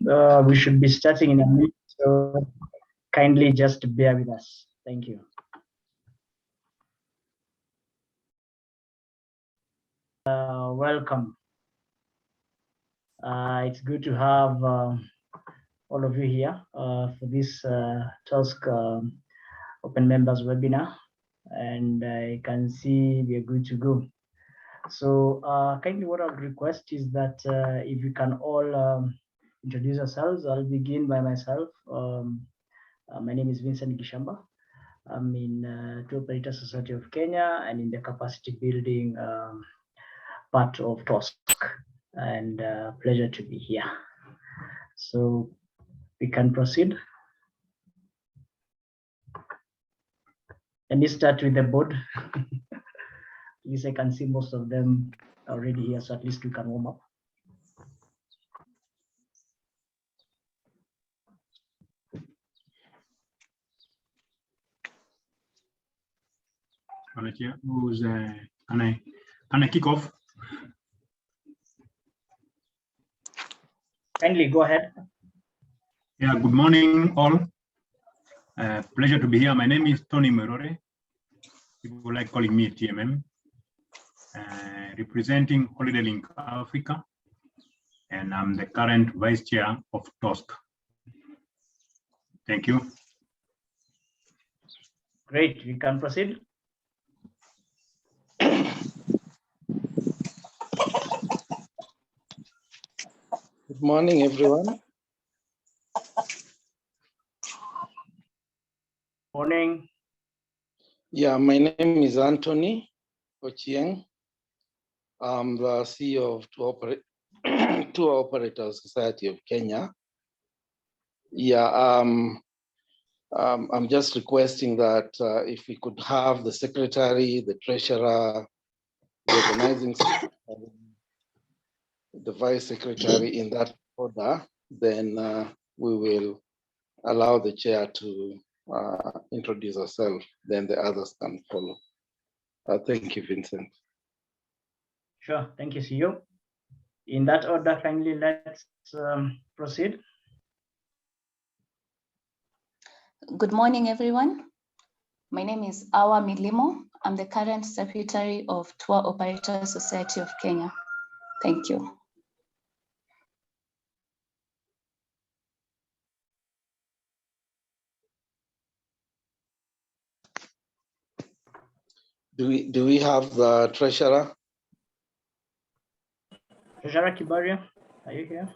We should be starting in a minute, so kindly just bear with us. Thank you. Welcome. It's good to have all of you here for this TOSK Open Members webinar, and I can see we are good to go. So kindly what I would request is that if you can all introduce yourselves. I'll begin by myself. My name is Vincent Gishamba. I'm in Tour Operator Society of Kenya and in the capacity building part of TOSK, and pleasure to be here. So we can proceed. Let me start with the board. At least I can see most of them already here, so at least we can warm up. Can I kick off? Kindly go ahead. Yeah, good morning all. Pleasure to be here. My name is Tony Merore. People like calling me TMM. Representing Holiday Link Africa, and I'm the current Vice Chair of TOSK. Thank you. Great, we can proceed. Good morning, everyone. Morning. Yeah, my name is Anthony Ochieng. I'm the CEO of Tour Operators Society of Kenya. Yeah, I'm just requesting that if we could have the secretary, the treasurer, the organizing secretary, the vice secretary in that order, then we will allow the chair to introduce herself, then the others can follow. Thank you, Vincent. Sure, thank you, CEO. In that order, kindly let's proceed. Good morning, everyone. My name is Awa Milimo. I'm the current secretary of Tour Operator Society of Kenya. Thank you. Do we have the treasurer? Treasurer Kibaria, are you here?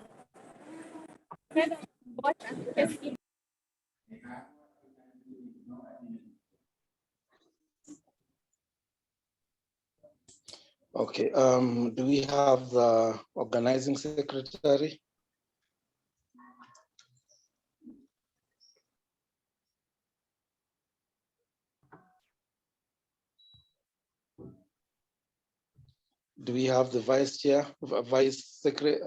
Okay, do we have the organizing secretary? Do we have the vice chair, vice secretary?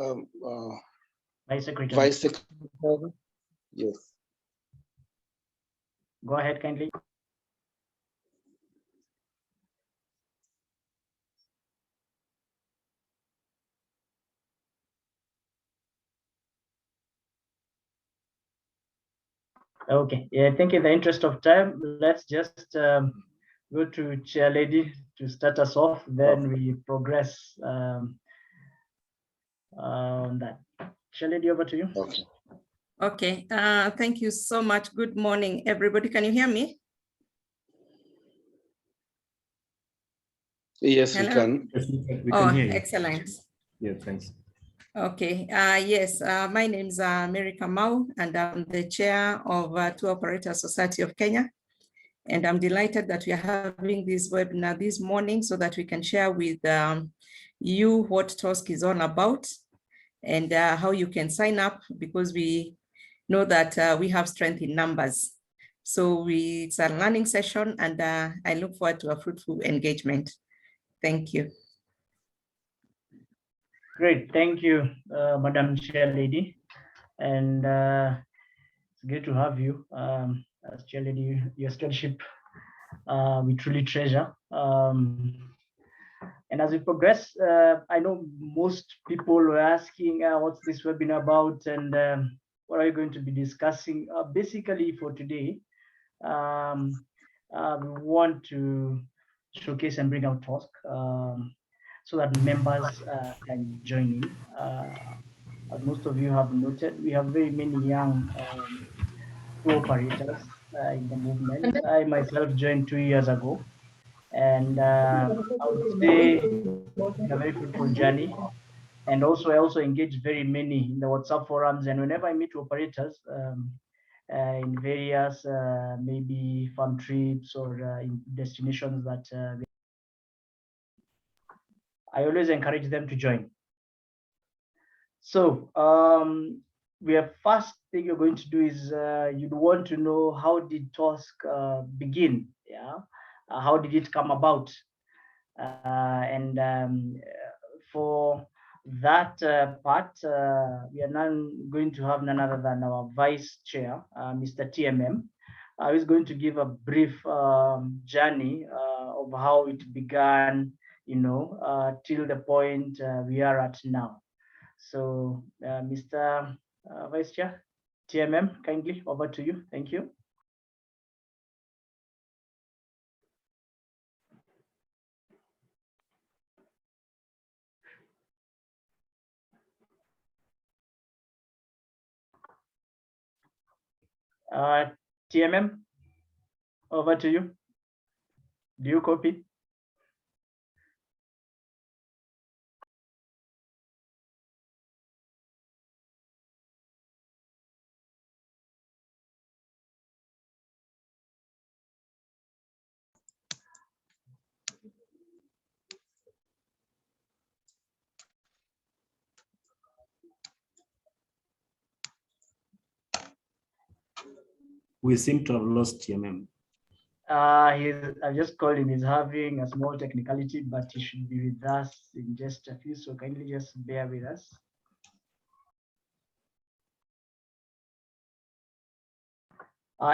Vice secretary. Vice secretary? Yes. Go ahead, kindly. Okay, yeah, I think in the interest of time, let's just go to Chair Lady to start us off, then we progress on that. Chair Lady, over to you. Okay. Okay, thank you so much. Good morning, everybody. Can you hear me? Yes, Hello? we can. Yes, we can hear you. Excellent. Yeah, thanks. Okay, yes, my name is Mary Kamau, and I'm the chair of Tour Operator Society of Kenya. And I'm delighted that we are having this webinar this morning so that we can share with you what TOSK is all about and how you can sign up, because we know that we have strength in numbers. So it's a learning session, and I look forward to a fruitful engagement. Thank you. Great, thank you, Madam Chair Lady. And it's good to have you as Chair Lady. Your stewardship we truly treasure. And And as we progress, I know most people were asking, what's this webinar about, and what are you going to be discussing? Basically, for today, we want to showcase and bring out TOSK so that members can join in. As most of you have noted, we have very many young tour operators in the movement. I myself joined 2 years ago, and I would say it's been a very fruitful journey. And also, I also engage very many in the WhatsApp forums, and whenever I meet operators in various maybe farm trips or in destinations that I always encourage them to join. So the first thing you're going to do is you'd want to know, how did TOSK begin? Yeah, how did it come about? And for that part, we are now going to have none other than our Vice Chair, Mr. TMM. He's going to give a brief journey of how it began, till the point we are at now. So, Mr. Vice Chair, TMM, kindly over to you. Thank you. TMM, over to you. Do you copy? We seem to have lost TMM. I just called him. He's having a small technicality, but he should be with us in just a few. So kindly just bear with us.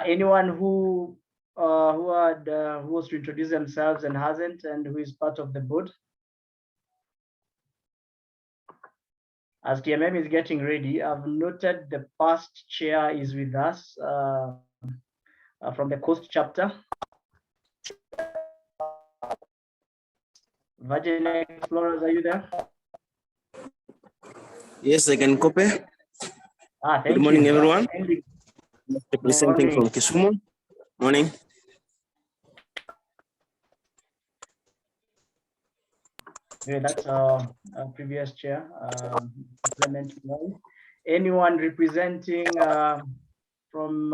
Anyone who was to introduce themselves and hasn't, and who is part of the board? As TMM is getting ready, I've noted the past chair is with us from the Coast chapter. Virgin Explorers, are you there? Yes, I can copy. Good morning, everyone. Representing from Kisumu. Morning. Yeah, that's our previous chair, Clement. Anyone representing from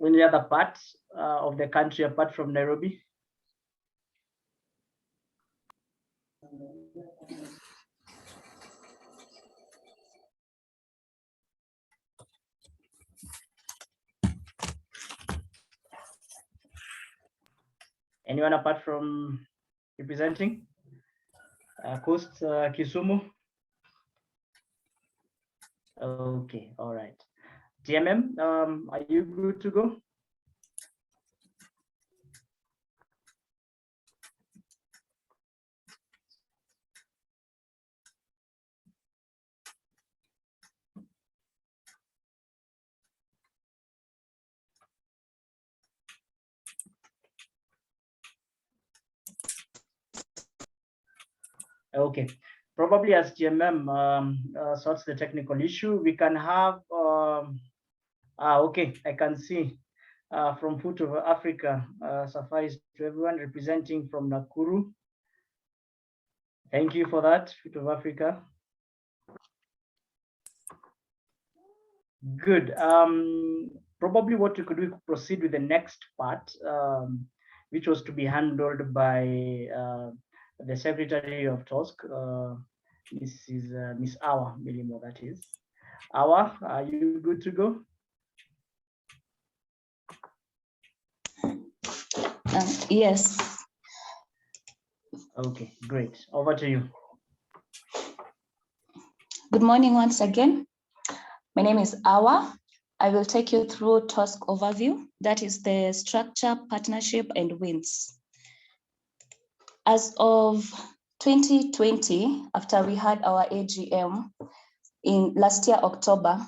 any other parts of the country apart from Nairobi? Anyone apart from representing Coast Kisumu? Okay, all right. TMM, are you good to go? Okay, probably as TMM sorts the technical issue, we can have, okay, I can see from Foot of Africa, suffice to everyone representing from Nakuru. Thank you for that, Foot of Africa. Good. Probably what we could do, we could proceed with the next part, which was to be handled by the Secretary of TOSK, Miss Awa Milimo, that is. Awa, are you good to go? Yes. Okay, great. Over to you. Good morning once again. My name is Awa. I will take you through TOSK overview, that is the structure, partnership, and wins. As of 2020, after we had our AGM in last year, October,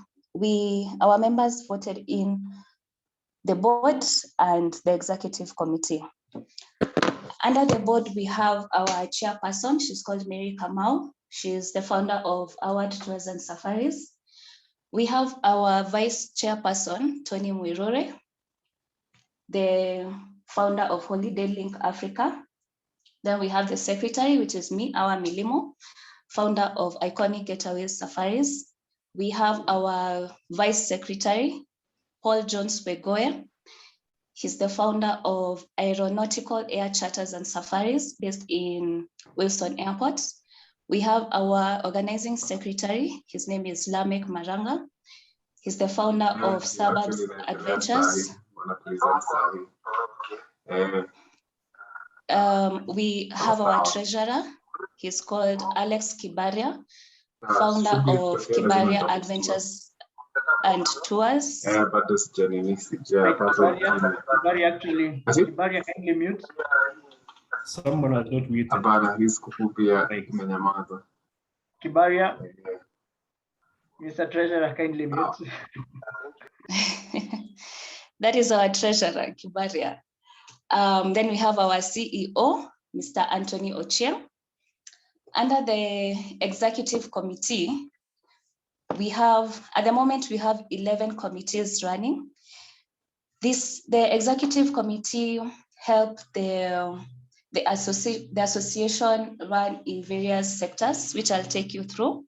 our members voted in the board and the executive committee. Under the board, we have our chairperson. She's called Mary Kamau. She's the founder of Award Tours and Safaris. We have our vice chairperson, Tony Mwirore, the founder of Holiday Link Africa. Then we have the secretary, which is me, Awa Milimo, founder of Iconic Getaways Safaris. We have our vice secretary, Paul Jones Begoya. He's the founder of Aeronautical Air Charters and Safaris based in Wilson Airport. We have our organizing secretary. His name is Lamek Maranga. He's the founder of Suburbs Adventures. We have our treasurer. He's called Alex Kibaria, founder of Kibaria Adventures and Tours. Kibaria kindly mute. Someone has not muted. Kibaria, Mr. Treasurer, kindly mute. That is our treasurer, Kibaria. Then we have our CEO, Mr. Anthony Ochieng. Under the executive committee, at the moment, we have 11 committees running. The executive committee help the association run in various sectors, which I'll take you through.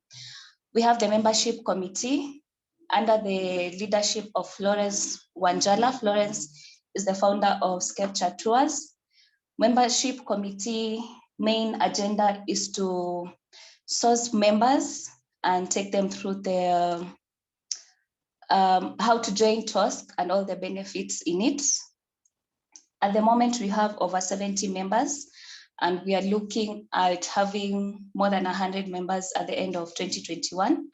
We have the membership committee under the leadership of Florence Wanjala. Florence is the founder of Sculpture Tours. Membership committee main agenda is to source members and take them through the how to join TOSK and all the benefits in it. At the moment, we have over 70 members, and we are looking at having more than 100 members at the end of 2021.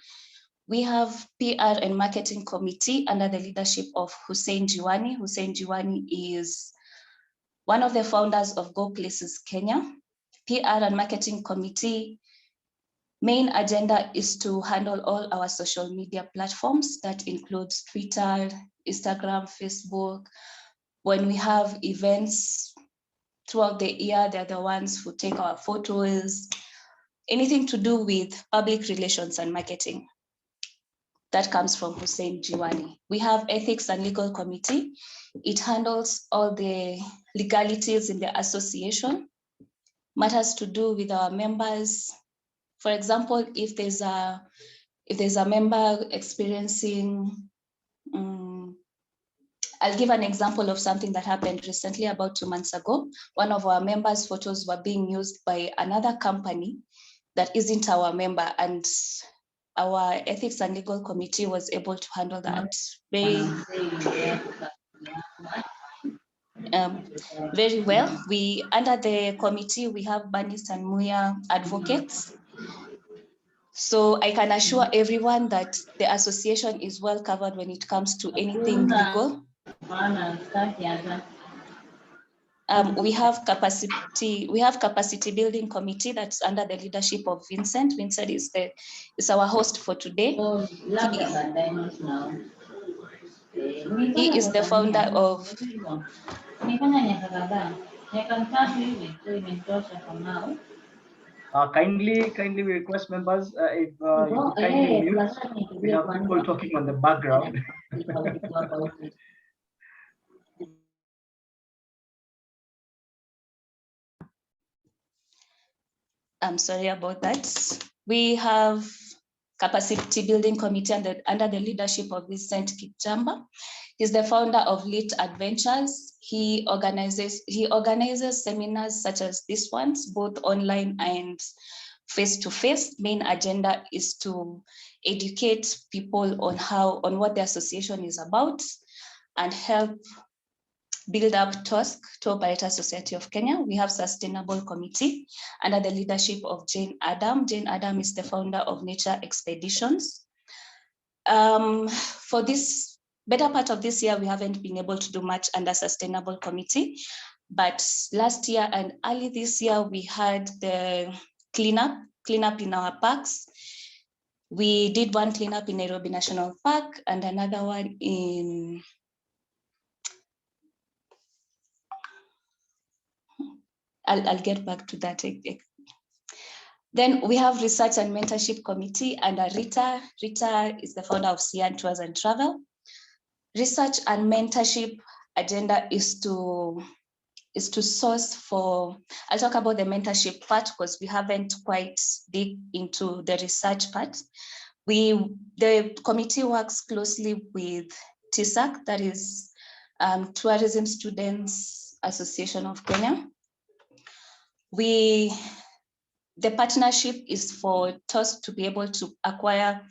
We have PR and marketing committee under the leadership of Hussein Jiwani. Hussein Jiwani is one of the founders of Go Places Kenya. PR and marketing committee main agenda is to handle all our social media platforms. That includes Twitter, Instagram, Facebook. When we have events throughout the year, they're the ones who take our photos, anything to do with public relations and marketing. That comes from Hussein Jiwani. We have ethics and legal committee. It handles all the legalities in the association, matters to do with our members. For example, if there's a member experiencing, I'll give an example of something that happened recently about 2 months ago. One of our members' photos were being used by another company that isn't our member, and our ethics and legal committee was able to handle that very well. Under the committee, we have Banis and Muya advocates. So I can assure everyone that the association is well covered when it comes to anything legal. We have capacity building committee that's under the leadership of Vincent. Vincent is our host for today. He is the founder of Kindly request members if you kindly mute. We have people talking on the background. I'm sorry about that. We have capacity building committee under the leadership of Vincent Kichamba. He's the founder of Lit Adventures. He organizes seminars such as these ones, both online and face-to-face. Main agenda is to educate people on what the association is about and help build up TOSK, Tour Operator Society of Kenya. We have Sustainable Committee under the leadership of Jane Adam. Jane Adam is the founder of Nature Expeditions. For this better part of this year, we haven't been able to do much under Sustainable Committee, But last year and early this year, we had the cleanup in our parks. We did one cleanup in Nairobi National Park and another one in I'll get back to that. Then we have Research and Mentorship Committee under Rita. Rita is the founder of Sian Tours and Travel. Research and mentorship agenda is to source for, I'll talk about the mentorship part because we haven't quite dig into the research part. The committee works closely with TOSK, that is Tourism Students Association of Kenya. The partnership is for TOSK to be able to acquire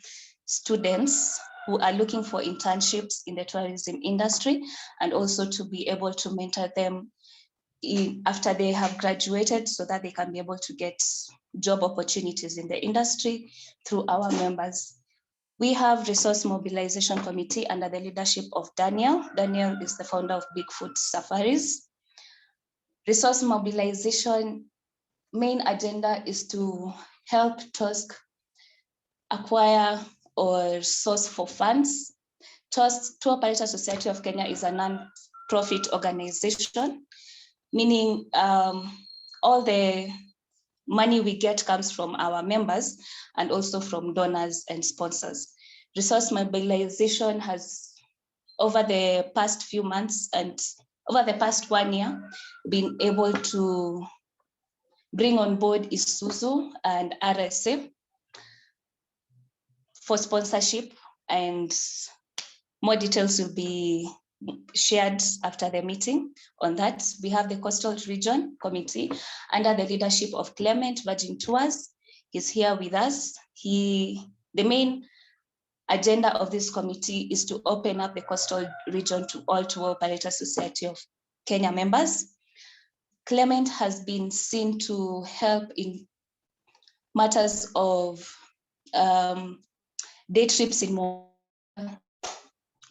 students who are looking for internships in the tourism industry, and also to be able to mentor them after they have graduated, so that they can be able to get job opportunities in the industry through our members. We have Resource Mobilization Committee under the leadership of Daniel. Daniel is the founder of Bigfoot Safaris. Resource mobilization main agenda is to help TOSK acquire or source for funds. TOSK, Tour Operator Society of Kenya, is a non-profit organization, meaning all the money we get comes from our members and also from donors and sponsors. Resource mobilization has, over the past few months and over the past 1 year, been able to bring on board Isuzu and RSA for sponsorship, and more details will be shared after the meeting on that. We have the Coastal Region Committee under the leadership of Clement, Virgin Tours. He's here with us. The main agenda of this committee is to open up the coastal region to all Tour Operator Society of Kenya members. Clement has been seen to help in matters of day trips in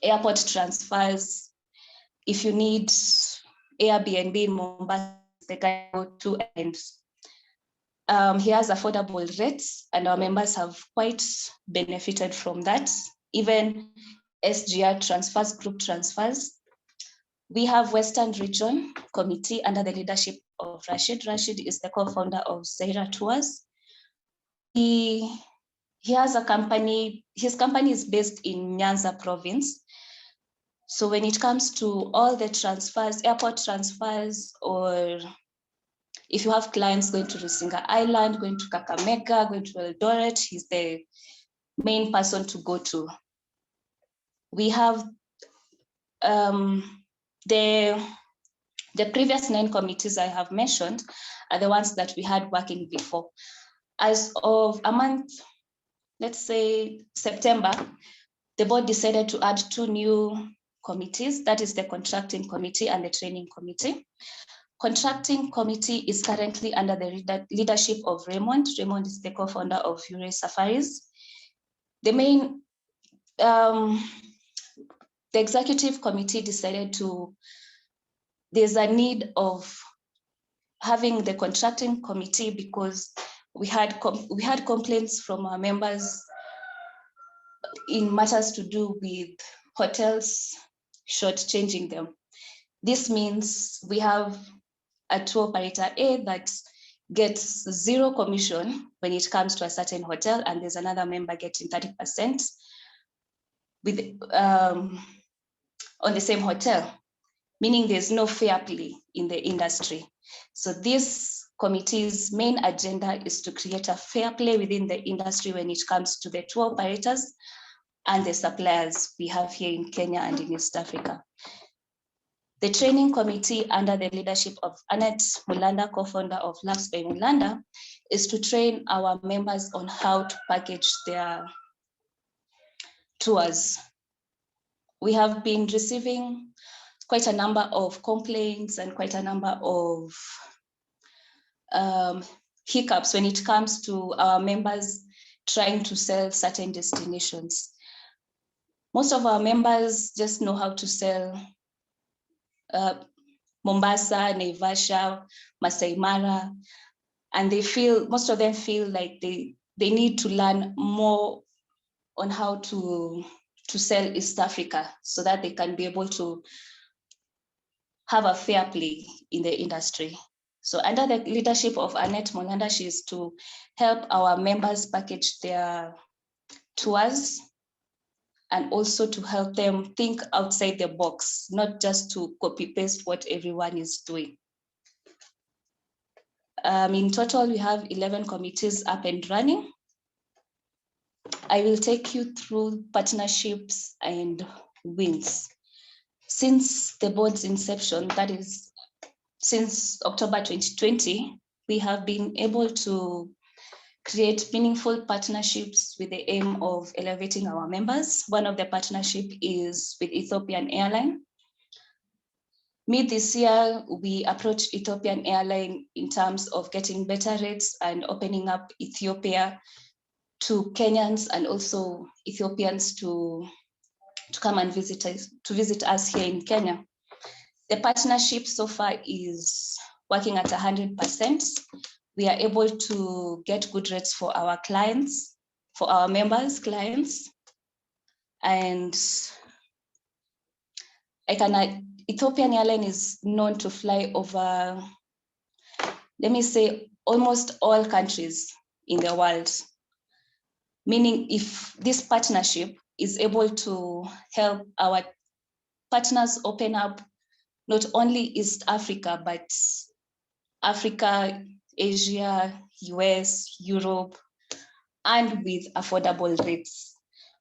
airport transfers. If you need Airbnb in Mombasa, the guy go to, and he has affordable rates, and our members have quite benefited from that. Even SGR transfers, group transfers. We have Western Region Committee under the leadership of Rashid. Rashid is the co-founder of Zaira Tours. He has a company, his company is based in Nyanza province. So when it comes to all the transfers, airport transfers, or if you have clients going to Rusinga Island, going to Kakamega, going to Eldoret, he's the main person to go to. We have the previous 9 committees I have mentioned are the ones that we had working before. As of a month, let's say September, the board decided to add 2 new committees, that is the Contracting Committee and the Training Committee. Contracting Committee is currently under the leadership of Raymond. Raymond is the co-founder of Ure Safaris. The main, the Executive Committee decided there's a need of having the Contracting Committee because we had complaints from our members in matters to do with hotels shortchanging them. This means we have a tour operator A that gets 0 commission when it comes to a certain hotel, and there's another member getting 30% with on the same hotel, meaning there's no fair play in the industry. So this committee's main agenda is to create a fair play within the industry when it comes to the tour operators and the suppliers we have here in Kenya and in East Africa. The Training Committee under the leadership of Annette Mulanda, co-founder of Labs by Mulanda, is to train our members on how to package their tours. We have been receiving quite a number of complaints and quite a number of hiccups when it comes to our members trying to sell certain destinations. Most of our members just know how to sell Mombasa, Naivasha, Masai Mara, and most of them feel like they need to learn more on how to sell East Africa so that they can be able to have a fair play in the industry. So under the leadership of Annette Molanda, she is to help our members package their tours and also to help them think outside the box, not just to copy paste what everyone is doing. In total, we have 11 committees up and running. I will take you through partnerships and wins. Since the board's inception, that is since October 2020, we have been able to create meaningful partnerships with the aim of elevating our members. One of the partnerships is with Ethiopian Airlines. Mid this year, we approached Ethiopian Airlines in terms of getting better rates and opening up Ethiopia to Kenyans and also Ethiopians to come and visit us here in Kenya. The partnership so far is working at 100%. We are able to get good rates for our clients, for our members' clients. And Ethiopian Airlines is known to fly over, let me say, almost all countries in the world. Meaning if this partnership is able to help our partners open up not only East Africa, but Africa, Asia, US, Europe, and with affordable rates.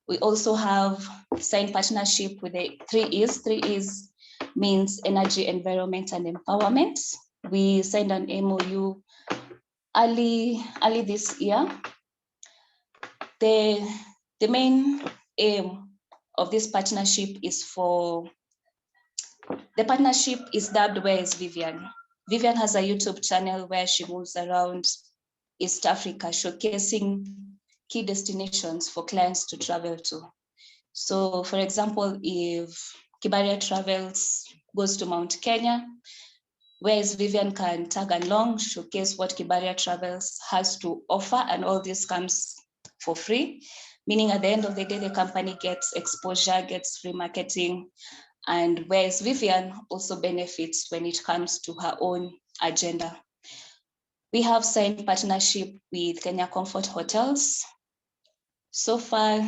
We also have signed partnership with the 3Es. 3Es means energy, environment, and empowerment. We signed an MOU early this year. The main aim of this partnership is the partnership is dubbed Where is Vivian? Vivian has a YouTube channel where she moves around East Africa, showcasing key destinations for clients to travel to. So for example, if Kibaria goes to Mount Kenya, whereas Vivian can tag along, showcase what Kibaria Travels has to offer, and all this comes for free, meaning at the end of the day, the company gets exposure, gets free marketing, and whereas Vivian also benefits when it comes to her own agenda. We have signed partnership with Kenya Comfort Hotels. So far,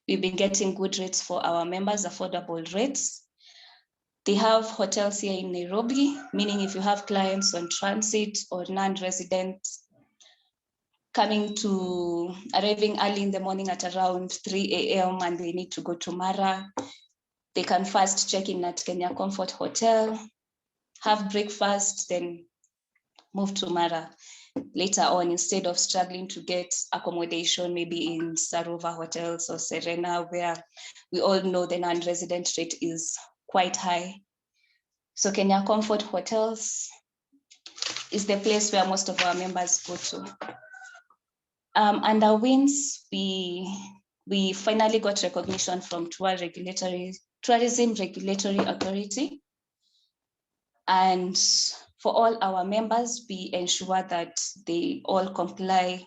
we've been getting good rates for our members, affordable rates. They have hotels here in Nairobi, meaning if you have clients on transit or non-resident arriving early in the morning at around 3 a.m. and they need to go to Mara, they can first check in at Kenya Comfort Hotel, have breakfast, then move to Mara later on instead of struggling to get accommodation maybe in Sarova Hotels or Serena, where we all know the non-resident rate is quite high. So Kenya Comfort Hotels is the place where most of our members go to. Under wins, we finally got recognition from Tourism Regulatory Authority. And for all our members, we ensure that they all comply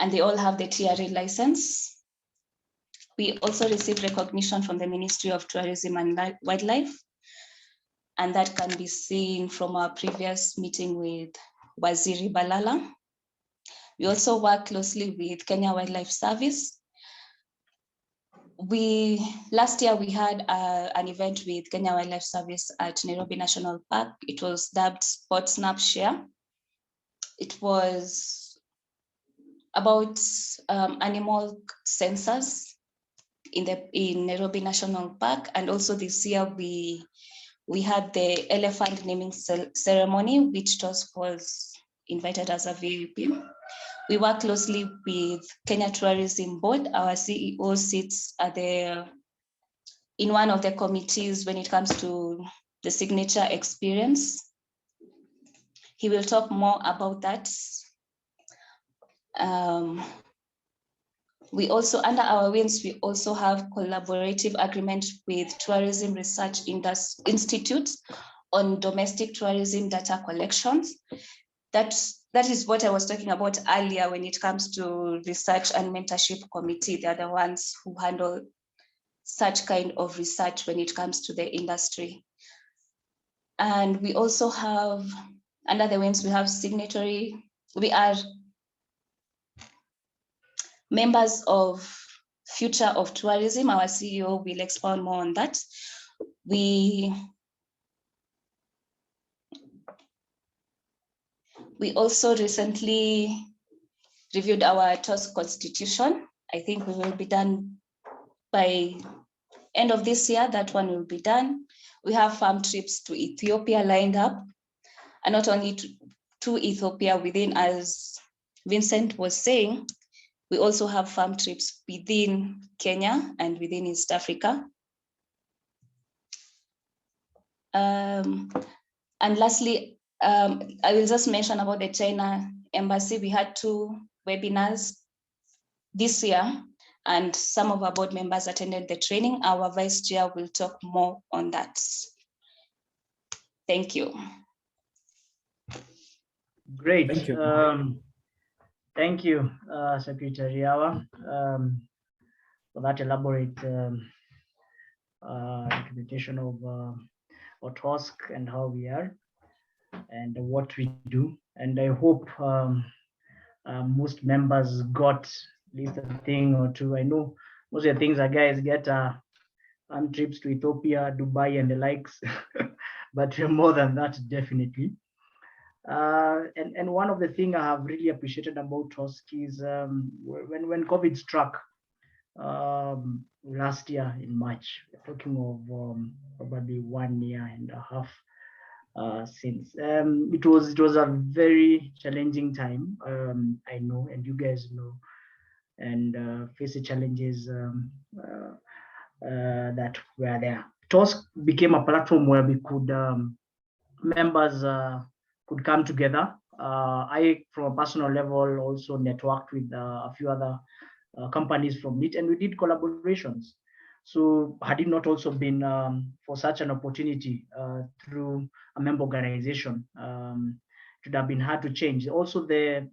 and they all have the TRA license. We also received recognition from the Ministry of Tourism and Wildlife, and that can be seen from our previous meeting with Waziri Balala. We also work closely with Kenya Wildlife Service. Last year we had an event with Kenya Wildlife Service at Nairobi National Park. It was dubbed Spot Snap Share. It was about animal sensors in Nairobi National Park, and also this year we had the elephant naming ceremony, which TOSK was invited as a VIP. We work closely with Kenya Tourism Board. Our CEO sits in one of the committees when it comes to the signature experience. He will talk more about that. We also, under our wings, we also have collaborative agreement with Tourism Research Institutes on domestic tourism data collections. That is what I was talking about earlier when it comes to research and mentorship committee. They're the ones who handle such kind of research when it comes to the industry. And we also have, under the wings, we have signatory, we are members of Future of Tourism. Our CEO will expound more on that. We also recently reviewed our TOSK constitution. I think we will be done by end of this year. That one will be done. We have farm trips to Ethiopia lined up, and not only to Ethiopia within, as Vincent was saying, we also have farm trips within Kenya and within East Africa. And lastly, I will just mention about the China embassy. We had 2 webinars this year, and some of our board members attended the training. Our vice chair will talk more on that. Thank you. Great. Thank you. Thank you, Secretary Awa, for that elaborate documentation of TOSK and how we are and what we do. And I hope most members got at least a thing or two. I know most of the things that guys get on trips to Ethiopia, Dubai, and the likes, but more than that, definitely. And one of the things I have really appreciated about TOSK is when COVID struck last year in March, we're talking of probably 1.5 years since. It was a very challenging time, I know, and you guys know, and face the challenges that were there. TOSK became a platform where we could members could come together. I, from a personal level, also networked with a few other companies from it, and we did collaborations. So had it not also been for such an opportunity through a member organization, it would have been hard to change. Also, the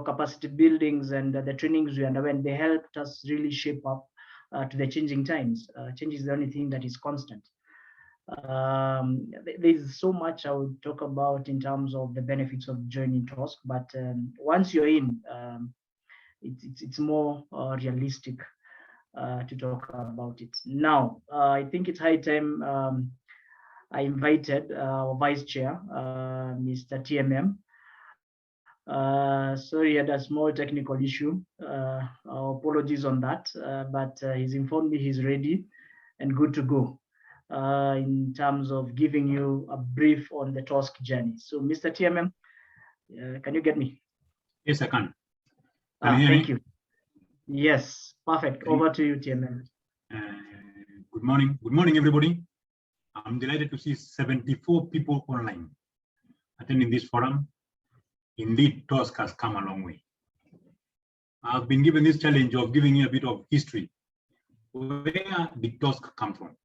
capacity buildings and the trainings we underwent, they helped us really shape up to the changing times. Change is the only thing that is constant. There's so much I would talk about in terms of the benefits of joining TOSK, but once you're in, it's more realistic to talk about it. Now, I think it's high time I invited our Vice Chair, Mr. TMM. Sorry, he had a small technical issue. Apologies on that, but he's informed me he's ready and good to go in terms of giving you a brief on the TOSK journey. So, Mr. TMM, can you get me? Yes, I can. Can you hear thank me? you. Yes, perfect. Over to you, TMM. Good morning. Good morning, everybody. I'm delighted to see 74 people online attending this forum. Indeed, TOSK has come a long way. I've been given this challenge of giving you a bit of history. Where did TOSK come from?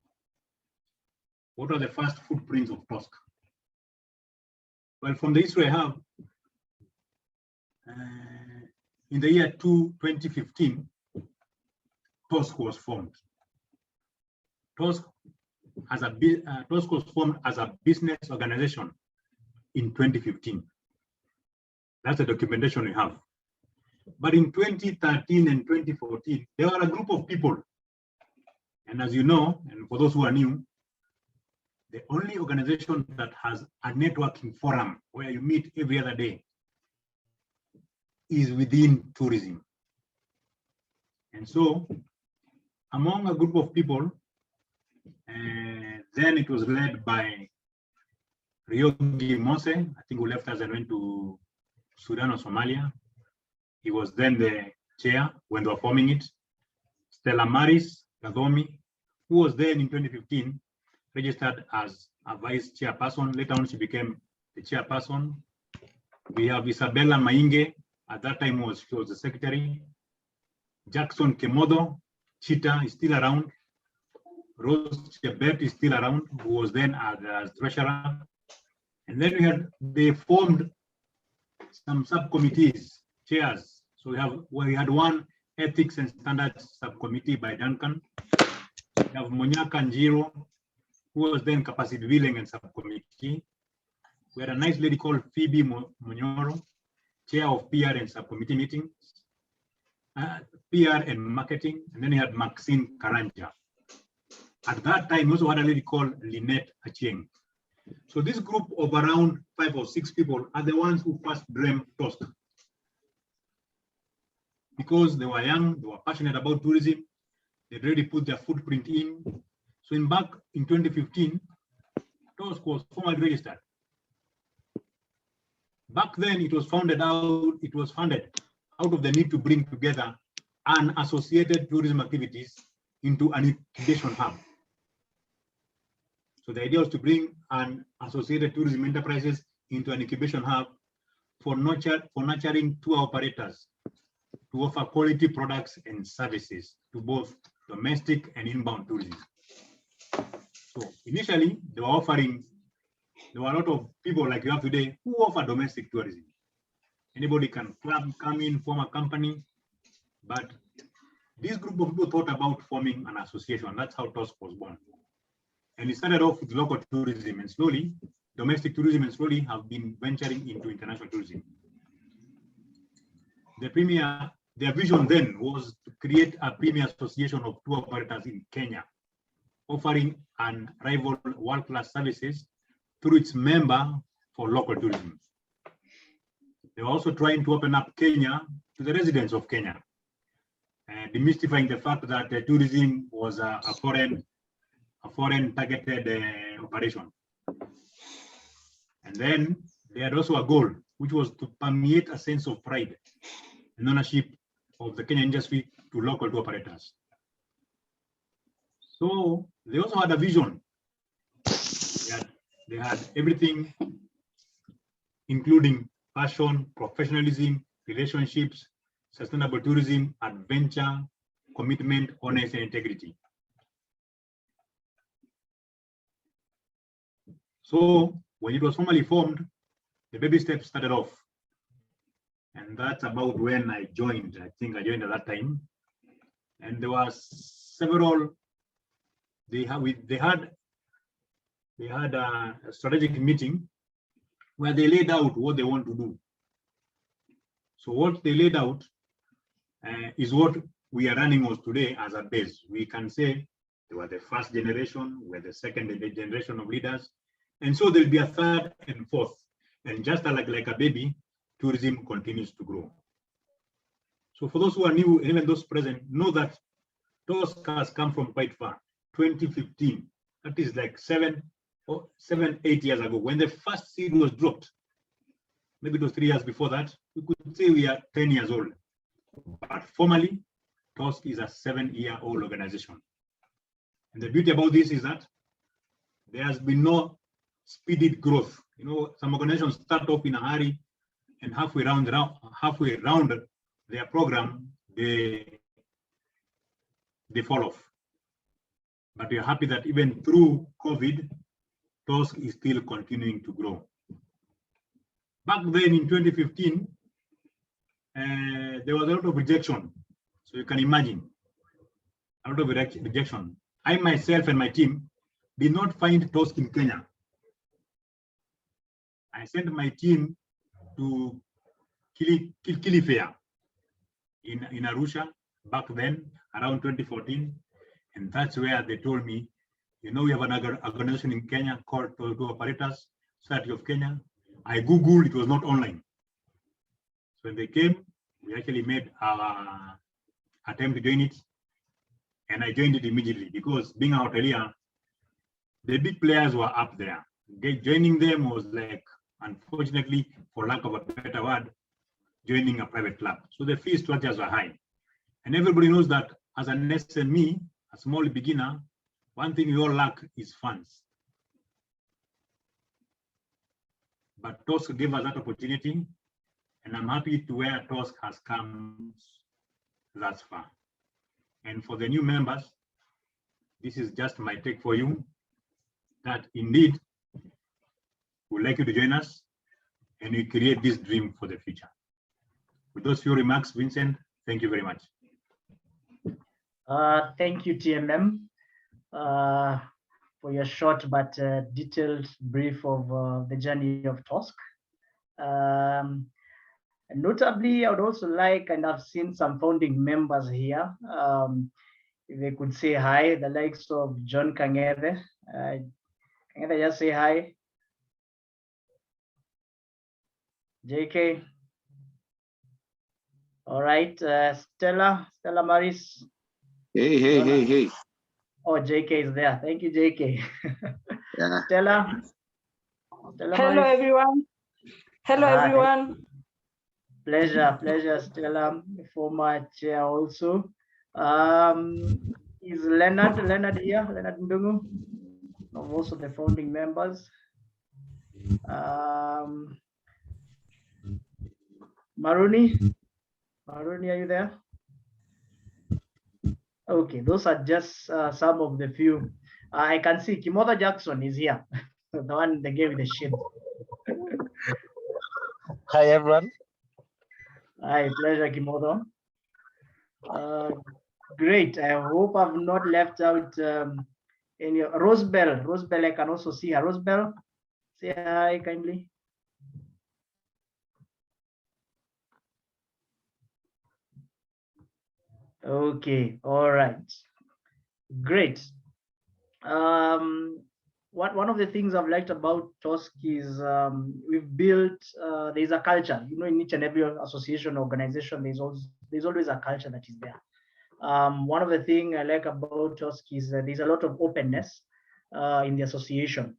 What are the first footprints of TOSK? Well, from the history I have, in the year 2015, TOSK was formed. TOSK was formed as a business organization in 2015. That's the documentation we have. But in 2013 and 2014, there were a group of people. And as you know, and for those who are new, the only organization that has a networking forum where you meet every other day is within tourism. And so, among a group of people, then it was led by Ryogi Mose, I think who left us and went to Sudan or Somalia. He was then the chair when they were forming it. Stella Maris Gadomi, who was then in 2015, registered as a vice chairperson. Later on, she became the chairperson. We have Isabella Mainge. At that time, she was the secretary. Jackson Kemodo, Chita is still around. Rose Chebet is still around, who was then as treasurer. And then they formed some subcommittees, chairs. So we had one ethics and standards subcommittee by Duncan. We have Monyaka Njiro, who was then capacity building and subcommittee. We had a nice lady called Phoebe Munyoro, chair of PR and subcommittee meetings, PR and marketing. And then we had Maxine Karanja. At that time, we also had a lady called Lynette Achieng. So this group of around 5 or 6 people are the ones who first dreamt TOSK. Because they were young, they were passionate about tourism, they'd already put their footprint in. So back in 2015, TOSK was formally registered. Back then, it was funded out of the need to bring together unassociated tourism activities into an incubation hub. So the idea was to bring an associated tourism enterprises into an incubation hub for nurturing tour operators to offer quality products and services to both domestic and inbound tourism. So initially, there were a lot of people like you have today who offer domestic tourism. Anybody can come in, form a company, but this group of people thought about forming an association. That's how TOSK was born. And it started off with local tourism, and slowly, domestic tourism, and slowly have been venturing into international tourism. Their vision then was to create a premier association of tour operators in Kenya, offering unrivaled world-class services through its member for local tourism. They were also trying to open up Kenya to the residents of Kenya, demystifying the fact that tourism was a foreign targeted operation. And then they had also a goal, which was to permeate a sense of pride and ownership of the Kenyan industry to local tour operators. So they also had a vision. They had everything, including passion, professionalism, relationships, sustainable tourism, adventure, commitment, honesty, and integrity. So when it was formally formed, the baby steps started off. And that's about when I joined. I think I joined at that time. And there was several, they had a strategic meeting where they laid out what they want to do. So what they laid out is what we are running on today as a base. We can say they were the first generation, we're the second generation of leaders. And so there'll be a third and fourth. And just like a baby, tourism continues to grow. So for those who are new, and even those present, know that TOSK has come from quite far. 2015, that is like 7, 8 years ago, when the first seed was dropped. Maybe it was 3 years before that. We could say we are 10 years old. But formally, TOSK is a 7-year-old organization. And the beauty about this is that there has been no speeded growth. You know, some organizations start off in a hurry, and halfway around their program, they fall off. But we are happy that even through COVID, TOSK is still continuing to grow. Back then in 2015, there was a lot of rejection. So you can imagine, a lot of rejection. I myself and my team did not find TOSK in Kenya. I sent my team to Kilifea in Arusha back then, around 2014. And that's where they told me, you know, we have another organization in Kenya called Tour Operators Society of Kenya. I Googled, it was not online. So when they came, we actually made our attempt to join it. And I joined it immediately because being a hotelier, the big players were up there. Joining them was like, unfortunately, for lack of a better word, joining a private club. So the fee structures are high. And everybody knows that as an SME, a small beginner, one thing we all lack is funds. But TOSK gave us that opportunity, and I'm happy to where TOSK has come thus far. And for the new members, this is just my take for you, that indeed we'd like you to join us and we create this dream for the future. With those few remarks, Vincent, thank you very much. Thank you, TMM, for your short but detailed brief of the journey of TOSK. Notably, I would also like, and I've seen some founding members here, if they could say hi, the likes of John Kangere. Kangere, just say hi. JK. All right, Stella Maris. Hey. Oh, JK is there. Thank you, JK. Yeah. Stella Hello, Maris. everyone. Hello, everyone. Pleasure, Stella, former chair also. Is Leonard here? Leonard Ndungu, also the founding members. Maruni, are you there? Okay, those are just some of the few. I can see Kimotha Jackson is here, the one they gave the shit. Hi, everyone. Hi, pleasure, Kimotha. Great. I hope I've not left out any. Rosebell, I can also see her. Rosebell, say hi kindly. Okay, all right. Great. One of the things I've liked about TOSK is we've built, there's a culture, in each and every association, organization, there's always a culture that is there. One of the things I like about TOSK is there's a lot of openness in the association,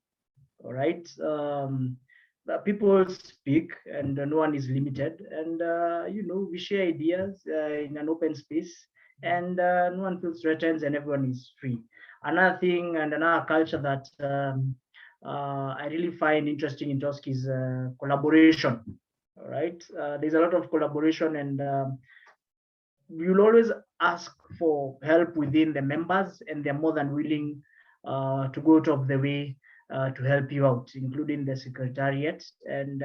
all right? People speak and no one is limited, and we share ideas in an open space, and no one feels threatened and everyone is free. Another thing and another culture that I really find interesting in TOSK is collaboration, all right? There's a lot of collaboration, and you'll always ask for help within the members, and they're more than willing to go out of the way to help you out, including the secretariat, and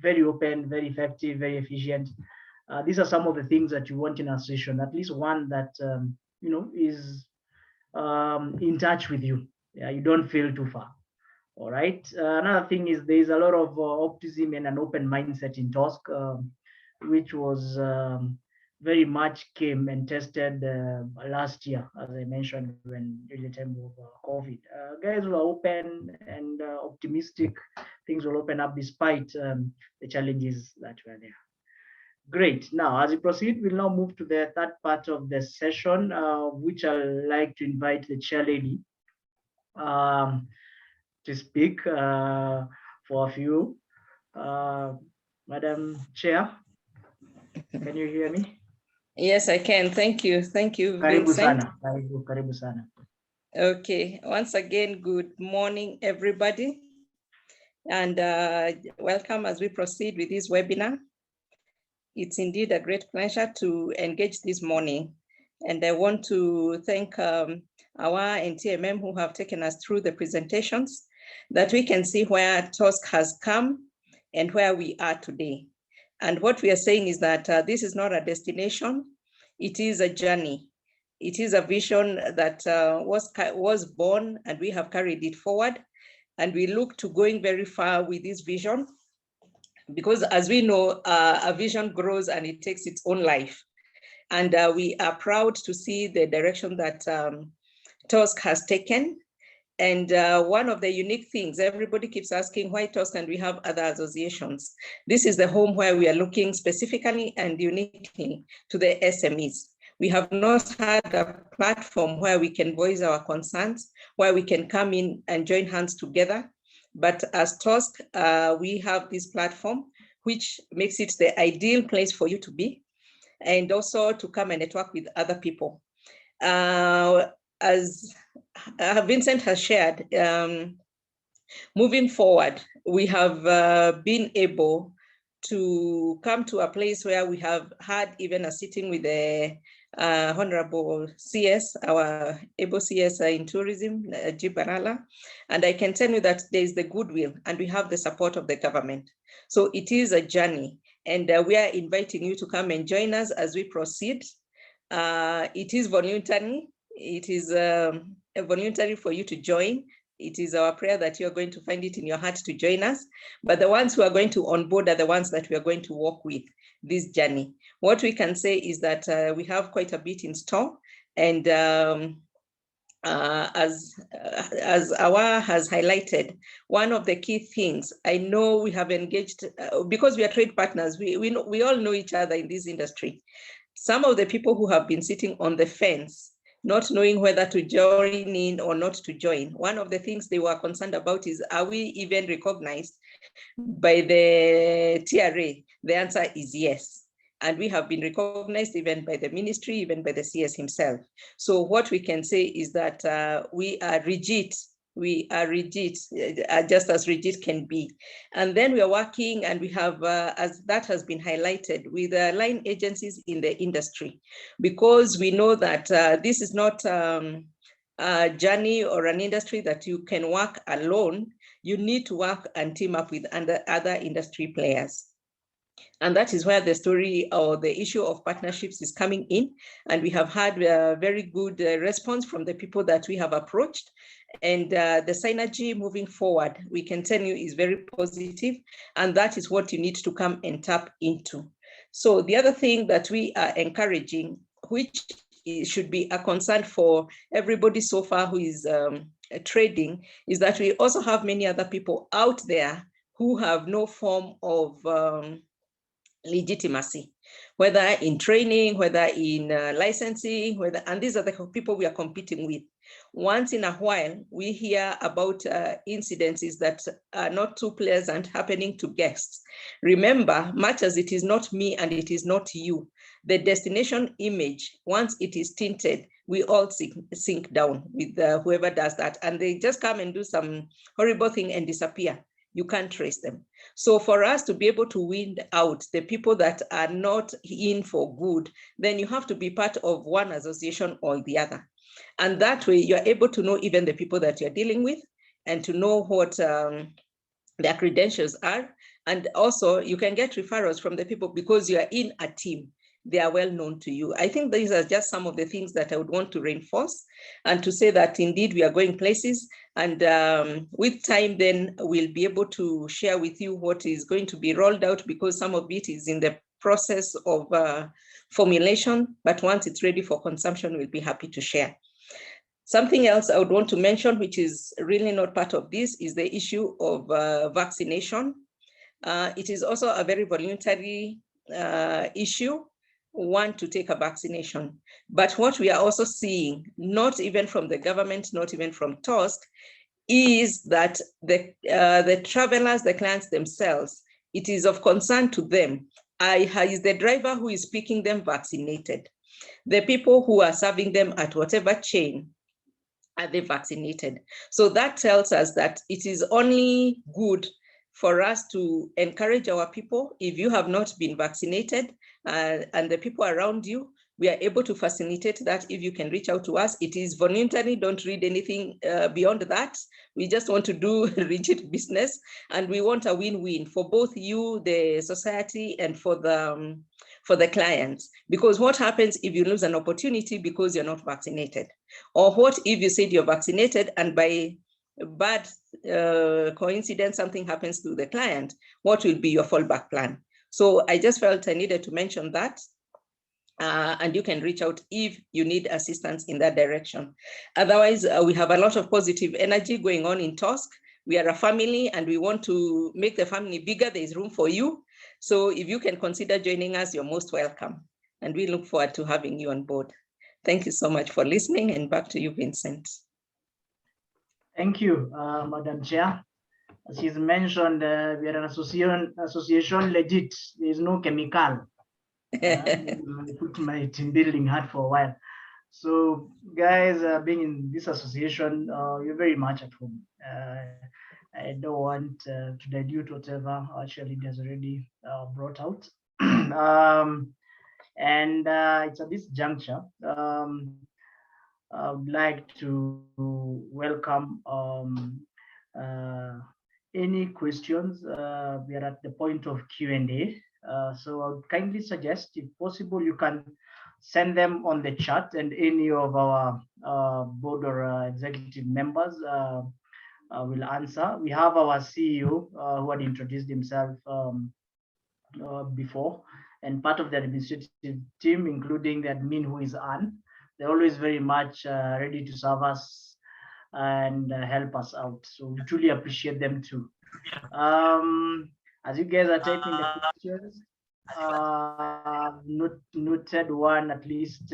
very open, very effective, very efficient. These are some of the things that you want in a session, at least one that is in touch with you. Yeah, you don't feel too far. All right. Another thing is there's a lot of optimism and an open mindset in TOSK, which was very much came and tested last year, as I mentioned, when during the time of COVID. Guys were open and optimistic. Things will open up despite the challenges that were there. Great. Now, as we proceed, we'll now move to the third part of the session, which I'd like to invite the chair lady to speak for a few. Madam Chair, can you hear me? Yes, I can. Thank you. Thank you, Karibu Vincent. sana. Karibu sana. Okay. Once again, good morning, everybody. And welcome as we proceed with this webinar. It's indeed a great pleasure to engage this morning. And I want to thank our NTMM who have taken us through the presentations, that we can see where TOSK has come and where we are today. And what we are saying is that this is not a destination, it is a journey. It is a vision that was born, and we have carried it forward. And we look to going very far with this vision, because as we know, a vision grows and it takes its own life. And we are proud to see the direction that TOSK has taken. And one of the unique things, everybody keeps asking why TOSK and we have other associations. This is the home where we are looking specifically and uniquely to the SMEs. We have not had a platform where we can voice our concerns, where we can come in and join hands together. But as TOSK, we have this platform, which makes it the ideal place for you to be, and also to come and network with other people. As Vincent has shared, moving forward, we have been able to come to a place where we have had even a sitting with the Honorable CS, our able CS in tourism, Jibarala, and I can tell you that there is the goodwill and we have the support of the government. So it is a journey, and we are inviting you to come and join us as we proceed. It is voluntary. It is voluntary for you to join. It is our prayer that you are going to find it in your heart to join us. But the ones who are going to onboard are the ones that we are going to walk with this journey. What we can say is that we have quite a bit in store, and as Awa has highlighted, one of the key things, I know we have engaged, because we are trade partners, we all know each other in this industry. Some of the people who have been sitting on the fence, not knowing whether to join in or not to join, one of the things they were concerned about is, are we even recognized by the TRA? The answer is yes. And we have been recognized even by the ministry, even by the CS himself. So what we can say is that we are rigid. We are rigid, just as rigid can be. And then we are working, and we have, as that has been highlighted, with line agencies in the industry, because we know that this is not a journey or an industry that you can work alone. You need to work and team up with other industry players. And that is where the story or the issue of partnerships is coming in. And we have had a very good response from the people that we have approached. And the synergy moving forward, we can tell you, is very positive. And that is what you need to come and tap into. So the other thing that we are encouraging, which should be a concern for everybody so far who is trading, is that we also have many other people out there who have no form of legitimacy, whether in training, whether in licensing, and these are the people we are competing with. Once in a while, we hear about incidences that are not too pleasant happening to guests. Remember, much as it is not me and it is not you, the destination image, once it is tinted, we all sink down with whoever does that, and they just come and do some horrible thing and disappear. You can't trace them. So for us to be able to weed out the people that are not in for good, then you have to be part of one association or the other. And that way you're able to know even the people that you're dealing with, and to know what their credentials are. And also you can get referrals from the people because you are in a team. They are well known to you. I think these are just some of the things that I would want to reinforce, and to say that indeed we are going places, and with time then we'll be able to share with you what is going to be rolled out, because some of it is in the process of formulation, but once it's ready for consumption, we'll be happy to share. Something else I would want to mention, which is really not part of this, is the issue of vaccination. It is also a very voluntary issue, one to take a vaccination. But what we are also seeing, not even from the government, not even from TOSK, is that the travelers, the clients themselves, it is of concern to them. Is the driver who is picking them vaccinated? The people who are serving them at whatever chain, are they vaccinated? So that tells us that it is only good for us to encourage our people. If you have not been vaccinated and the people around you, we are able to facilitate that. If you can reach out to us, it is voluntary. Don't read anything beyond that. We just want to do rigid business, and we want a win-win for both you, the society, and for the clients. Because what happens if you lose an opportunity because you're not vaccinated? Or what if you said you're vaccinated and by bad coincidence something happens to the client? What will be your fallback plan? So I just felt I needed to mention that. And you can reach out if you need assistance in that direction. Otherwise, we have a lot of positive energy going on in TOSK. We are a family and we want to make the family bigger. There is room for you. So if you can consider joining us, you're most welcome. And we look forward to having you on board. Thank you so much for listening, and back to you, Vincent. Thank you, Madam Chair. As she's mentioned, we are an association legit. There is no chemical. I put my team building hard for a while. So guys, being in this association, you're very much at home. I don't want to dilute whatever our leaders already brought out. And it's at this juncture, I would like to welcome any questions. We are at the point of Q&A. So I would kindly suggest, if possible, you can send them on the chat, and any of our board or executive members will answer. We have our CEO who had introduced himself before, and part of the administrative team, including the admin who is Anne. They're always very much ready to serve us and help us out. So we truly appreciate them too. As you guys are typing the questions, noted one, at least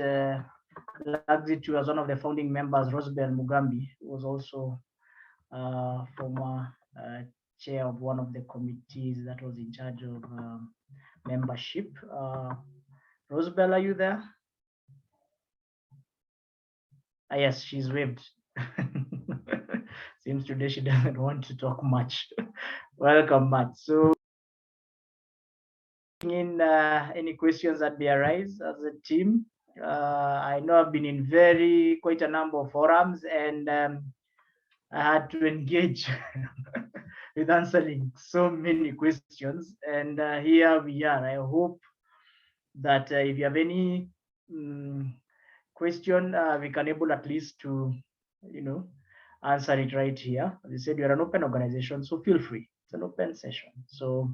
Laxity was one of the founding members, Rosebel Mugambi, who was also former chair of one of the committees that was in charge of membership. Rosebel, are you there? Yes, she's waved. Seems today she doesn't want to talk much. Welcome, Matt. So, in any questions that may arise as a team, I know I've been in quite a number of forums, and I had to engage with answering so many questions, and here we are. I hope that if you have any question, we can able at least to, answer it right here. As I said, you're an open organization, so feel free. It's an open session. So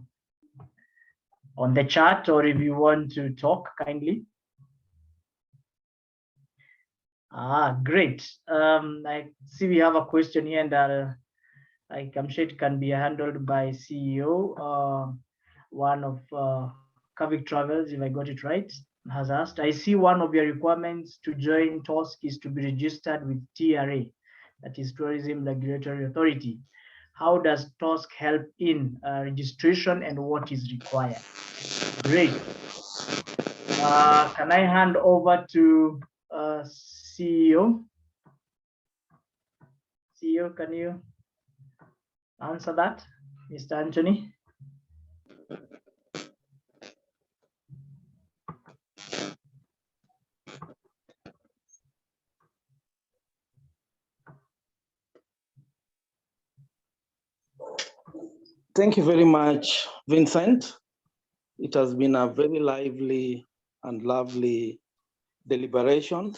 on the chat, or if you want to talk, kindly. Great. I see we have a question here, and I'm sure it can be handled by CEO. One of Kavik Travels, if I got it right, has asked, I see one of your requirements to join TOSK is to be registered with TRA, that is Tourism Regulatory Authority. How does TOSK help in registration, and what is required? Great. Can I hand over to CEO? CEO, can you answer that, Mr. Anthony? Thank you very much, Vincent. It has been a very lively and lovely deliberation.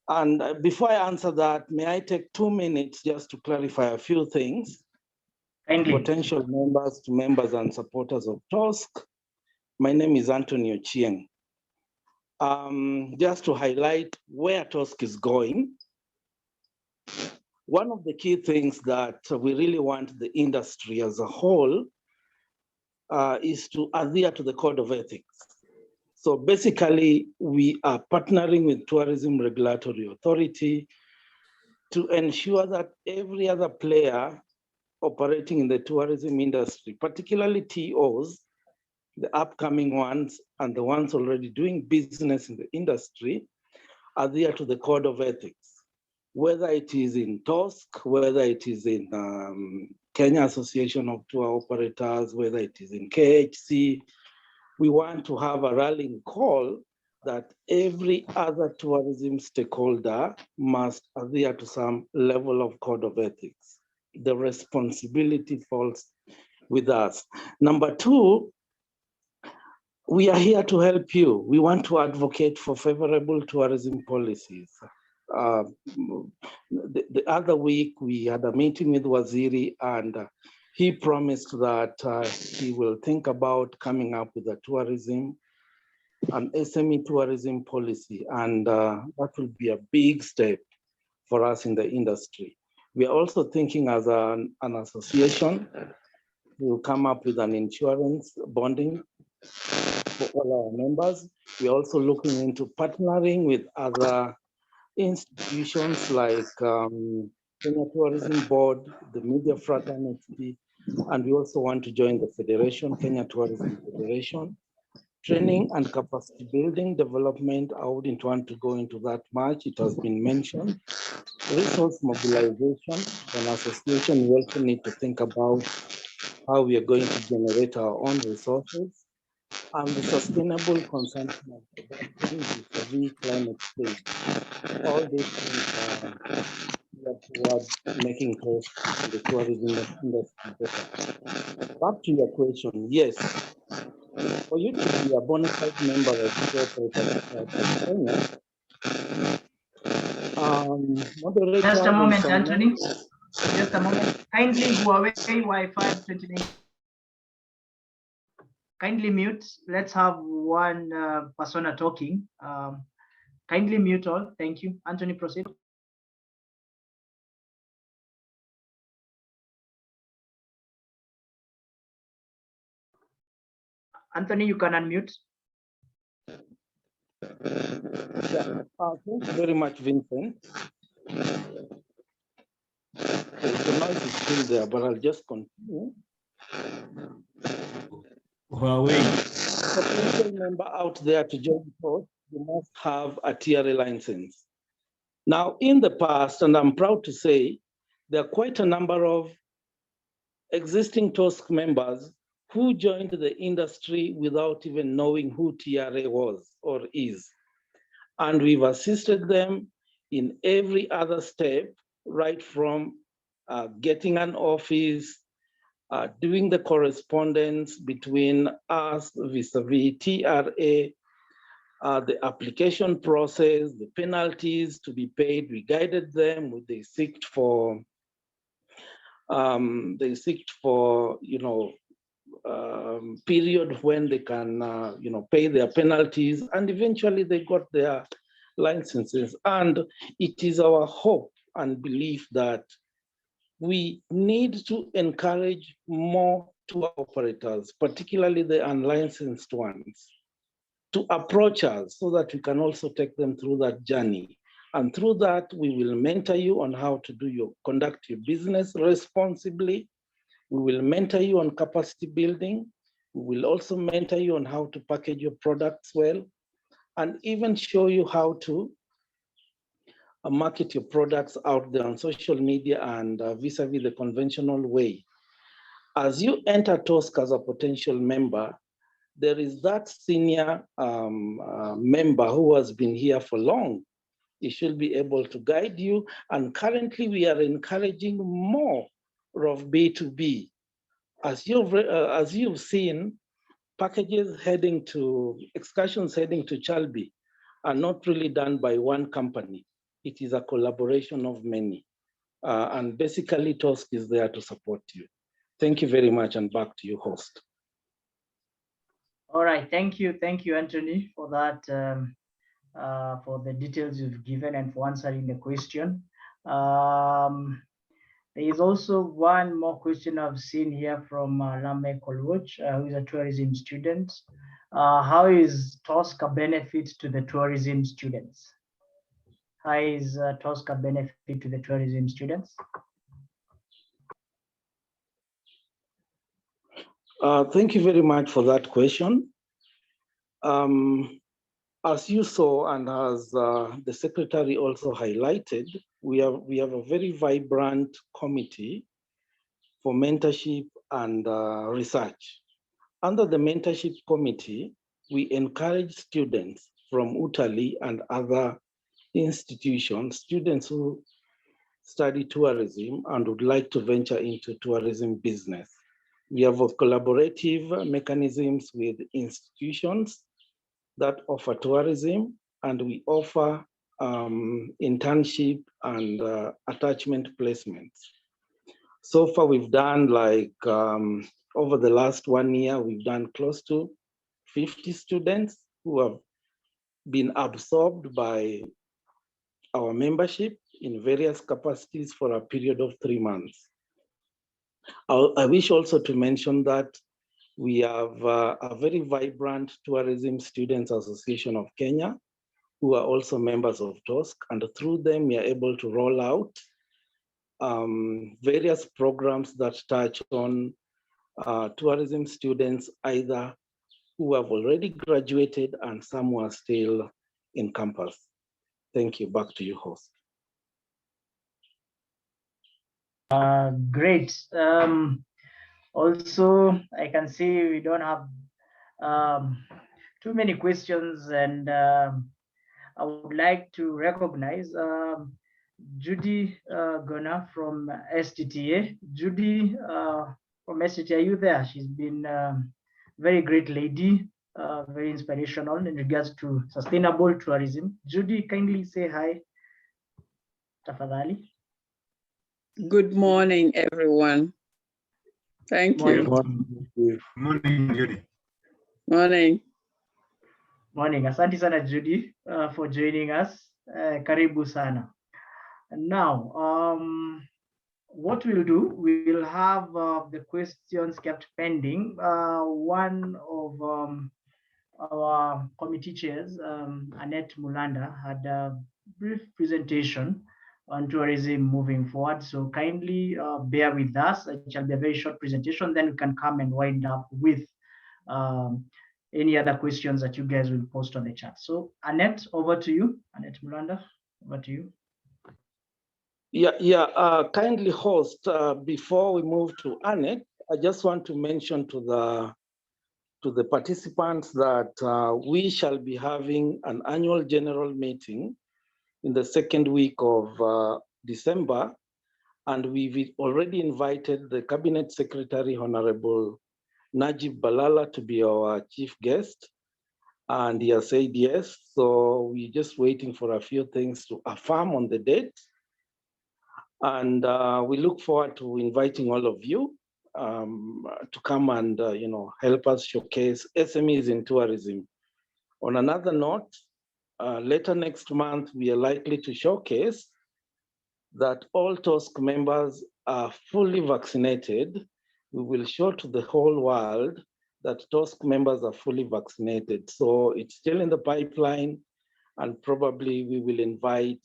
And before I answer that, may I take 2 minutes just to clarify a few things? Kindly. Potential members, to members and supporters of TOSK. My name is Anthony Ochieng. Just to highlight where TOSK is going, one of the key things that we really want the industry as a whole is to adhere to the code of ethics. So basically, we are partnering with Tourism Regulatory Authority to ensure that every other player operating in the tourism industry, particularly TOs, the upcoming ones and the ones already doing business in the industry, adhere to the code of ethics. Whether it is in TOSK, whether it is in Kenya Association of Tour Operators, whether it is in KHC, we want to have a rallying call that every other tourism stakeholder must adhere to some level of code of ethics. The responsibility falls with us. Number two, we are here to help you. We want to advocate for favorable tourism policies. The other week, we had a meeting with Waziri, and he promised that he will think about coming up with a tourism, an SME tourism policy, and that will be a big step for us in the industry. We are also thinking as an association, we'll come up with an insurance bonding for all our members. We're also looking into partnering with other institutions like Kenya Tourism Board, the Media Fraternity, and we also want to join the Federation, Kenya Tourism Federation. Training and capacity building development, I wouldn't want to go into that much, it has been mentioned. Resource mobilization, an association, we also need to think about how we are going to generate our own resources. and the sustainable consumption of production vis-a-vis climate change. All these things are towards making TOSK and the tourism industry better. Back to your question, yes, for you to be a bona fide member of Tour Operators of Kenya, moderator Just a will moment, summarize. Anthony. Just a moment. Kindly Huawei Wi-Fi 29. Kindly mute. Let's have one persona talking. Kindly mute all. Thank you. Anthony, proceed. Anthony, you can unmute. Yeah. Thank you very much, Vincent. The noise is still there, but I'll just continue. Huawei. Potential member out there to join TOSK, you must have a TRA license. Now, in the past, and I'm proud to say, there are quite a number of existing TOSK members who joined the industry without even knowing who TRA was or is. And we've assisted them in every other step, right from getting an office, doing the correspondence between us vis-a-vis TRA, the application process, the penalties to be paid. We guided them. They seeked for, period when they can, pay their penalties, and eventually they got their licenses. And it is our hope and belief that we need to encourage more tour operators, particularly the unlicensed ones, to approach us so that we can also take them through that journey. And through that, we will mentor you on how to conduct your business responsibly. We will mentor you on capacity building. We will also mentor you on how to package your products well, and even show you how to market your products out there on social media and vis-a-vis the conventional way. As you enter TOSK as a potential member, there is that senior member who has been here for long. He should be able to guide you. And currently we are encouraging more of B2B. As you've seen, excursions heading to Chalbi are not really done by one company. It is a collaboration of many. And basically TOSK is there to support you. Thank you very much, and back to you, host. All right, thank you, Anthony, for that, for the details you've given and for answering the question. There is also one more question I've seen here from Lame Kolwoch, who is a tourism student. How is TOSK a benefit to the tourism students? How is TOSK a benefit to the tourism students? Thank you very much for that question. As you saw, and as the secretary also highlighted, we have a very vibrant committee for mentorship and research. Under the mentorship committee, we encourage students from UTALI and other institutions, students who study tourism and would like to venture into tourism business. We have collaborative mechanisms with institutions that offer tourism, and we offer internship and attachment placements. So far, we've done over the last 1 year, we've done close to 50 students who have been absorbed by our membership in various capacities for a period of 3 months. I wish also to mention that we have a very vibrant Tourism Students Association of Kenya, who are also members of TOSK, and through them we are able to roll out various programs that touch on tourism students, either who have already graduated and some who are still in campus. Thank you. Back to you, host. Great. Also, I can see we don't have too many questions, and I would like to recognize Judy Gona from STTA. Judy from STTA, are you there? She's been very great lady, very inspirational in regards to sustainable tourism. Judy, kindly say hi. Tafadhali. Good morning, everyone. Thank you. Morning, Judy. Morning. Morning. Asante sana, Judy, for joining us. Karibu sana. Now, what we'll do, we'll have the questions kept pending. One of our committee chairs, Annette Mulanda, had a brief presentation on tourism moving forward. So kindly bear with us. It shall be a very short presentation. Then we can come and wind up with any other questions that you guys will post on the chat. So Annette, over to you. Annette Mulanda, over to you. Kindly host, before we move to Annette, I just want to mention to the participants that we shall be having an annual general meeting in the second week of December, and we've already invited the Cabinet Secretary, Honorable Najib Balala, to be our chief guest, and he has said yes. So we're just waiting for a few things to affirm on the date. And we look forward to inviting all of you to come and help us showcase SMEs in tourism. On another note, later next month, we are likely to showcase that all TOSK members are fully vaccinated. We will show to the whole world that TOSK members are fully vaccinated. So it's still in the pipeline, and probably we will invite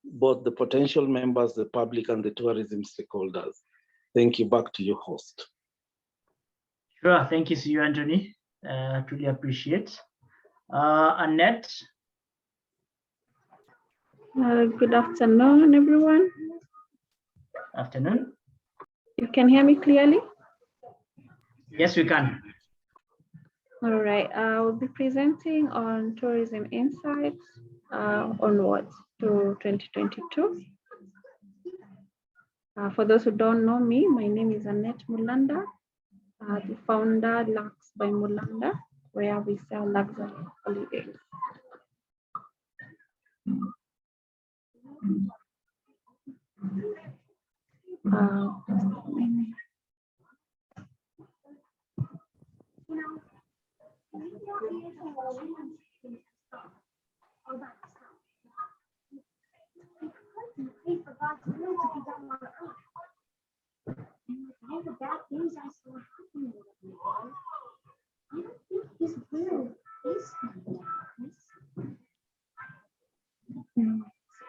both the potential members, the public, and the tourism stakeholders. Thank you. Back to you, host. Sure. Thank you, CEO Anthony. Truly appreciate. Annette. Good afternoon, everyone. Afternoon. You can hear me clearly? Yes, we can. All right. I will be presenting on tourism insights onwards to 2022. For those who don't know me, my name is Annette Mulanda, the founder Lux by Mulanda, where we sell luxury holidays.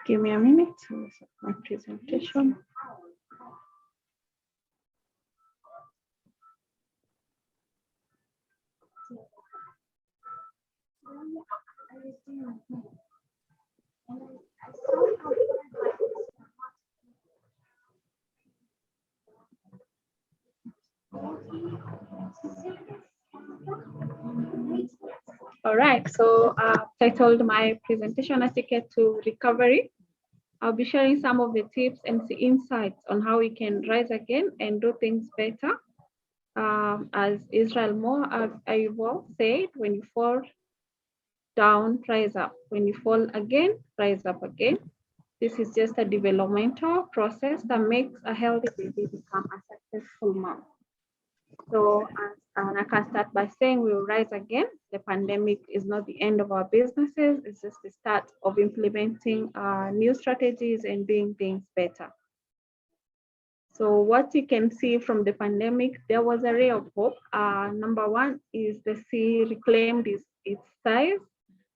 Give me a minute to set my presentation. All right, so titled my presentation, A Ticket to Recovery. I'll be sharing some of the tips and the insights on how we can rise again and do things better. As Israel Moore said, when you fall down, rise up. When you fall again, rise up again. This is just a developmental process that makes a healthy baby become a successful mom. So I can start by saying we will rise again. The pandemic is not the end of our businesses. It's just the start of implementing new strategies and doing things better. So what you can see from the pandemic, there was a ray of hope. Number one is the sea reclaimed its size.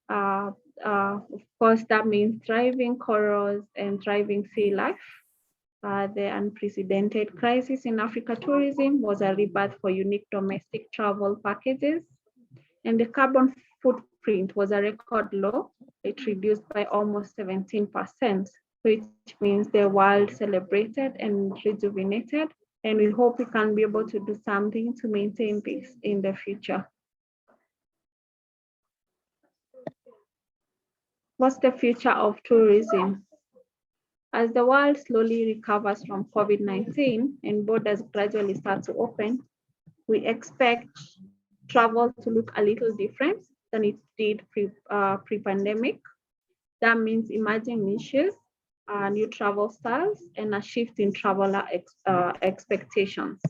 Of course, that means thriving corals and thriving sea life. The unprecedented crisis in Africa tourism was a rebirth for unique domestic travel packages. And the carbon footprint was a record low. It reduced by almost 17%, which means the world celebrated and rejuvenated And we hope we can be able to do something to maintain this in the future. What's the future of tourism? As the world slowly recovers from COVID-19 and borders gradually start to open, we expect travel to look a little different than it did pre-pandemic. That means emerging niches, new travel styles, and a shift in traveler expectations.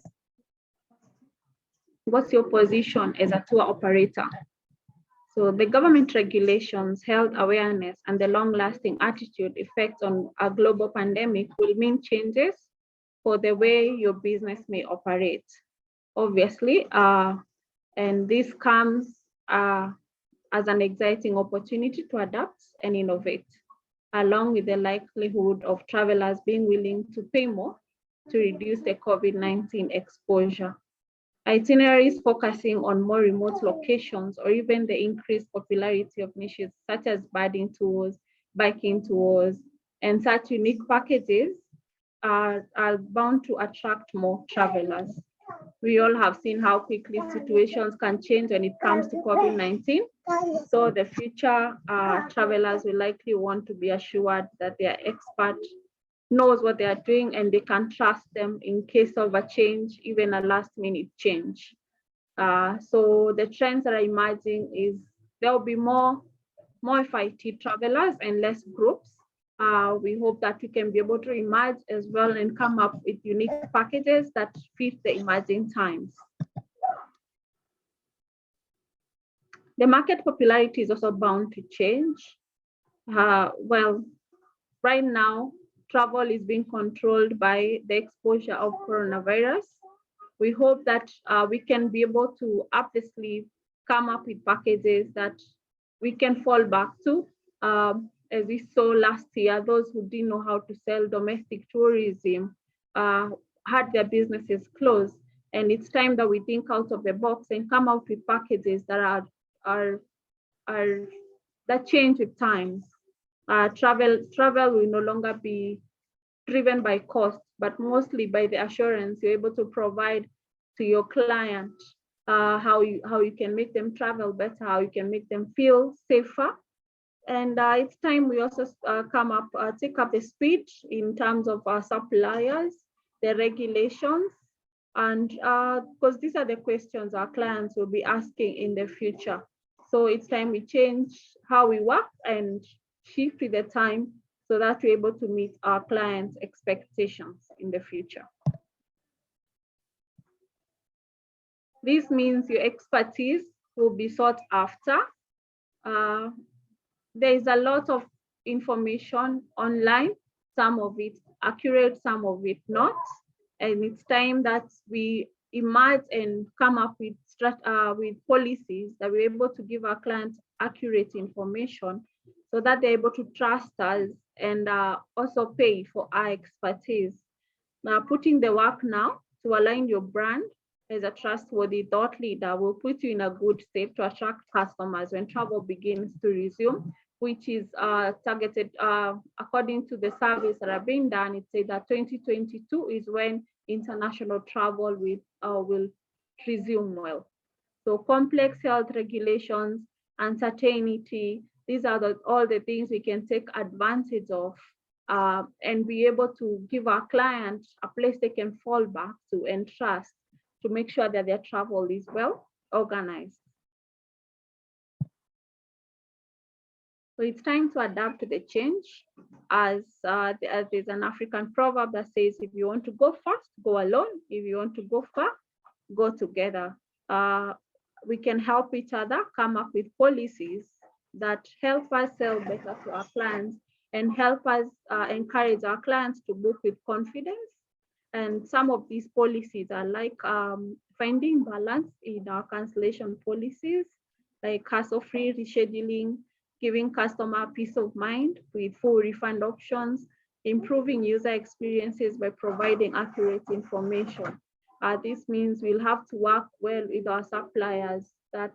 What's your position as a tour operator? So the government regulations, health awareness, and the long-lasting attitude effects on a global pandemic will mean changes for the way your business may operate. Obviously, and this comes as an exciting opportunity to adapt and innovate, along with the likelihood of travelers being willing to pay more to reduce the COVID-19 exposure. Itineraries focusing on more remote locations or even the increased popularity of niches such as birding tours, biking tours, and such unique packages are bound to attract more travelers. We all have seen how quickly situations can change when it comes to COVID-19. So the future travelers will likely want to be assured that their expert knows what they are doing and they can trust them in case of a change, even a last minute change. So the trends that are emerging is there will be more FIT travelers and less groups. We hope that we can be able to emerge as well and come up with unique packages that fit the emerging times. The market popularity is also bound to change. Well, right now, travel is being controlled by the exposure of coronavirus. We hope that we can be able to up the sleeve, come up with packages that we can fall back to. As we saw last year, those who didn't know how to sell domestic tourism had their businesses closed. And it's time that we think out of the box and come out with packages that that change with times. Travel will no longer be driven by cost, but mostly by the assurance you're able to provide to your client, how you can make them travel better, how you can make them feel safer. And it's time we also take up the speed in terms of our suppliers, the regulations, and because these are the questions our clients will be asking in the future. So it's time we change how we work and shift with the time so that we're able to meet our clients' expectations in the future. This means your expertise will be sought after. There is a lot of information online, some of it accurate, some of it not. And it's time that we emerge and come up with policies that we're able to give our clients accurate information so that they're able to trust us and also pay for our expertise. Now, putting the work now to align your brand as a trustworthy thought leader will put you in a good state to attract customers when travel begins to resume, which is targeted according to the surveys that are being done. It says that 2022 is when international travel will resume well. So complex health regulations, uncertainty, these are all the things we can take advantage of and be able to give our clients a place they can fall back to and trust to make sure that their travel is well organized. So it's time to adapt to the change. As there's an African proverb that says, if you want to go fast, go alone. If you want to go far, go together. We can help each other come up with policies that help us sell better to our clients and help us encourage our clients to book with confidence. And some of these policies are like finding balance in our cancellation policies, like hassle-free rescheduling, giving customer peace of mind with full refund options, improving user experiences by providing accurate information. This means we'll have to work well with our suppliers. That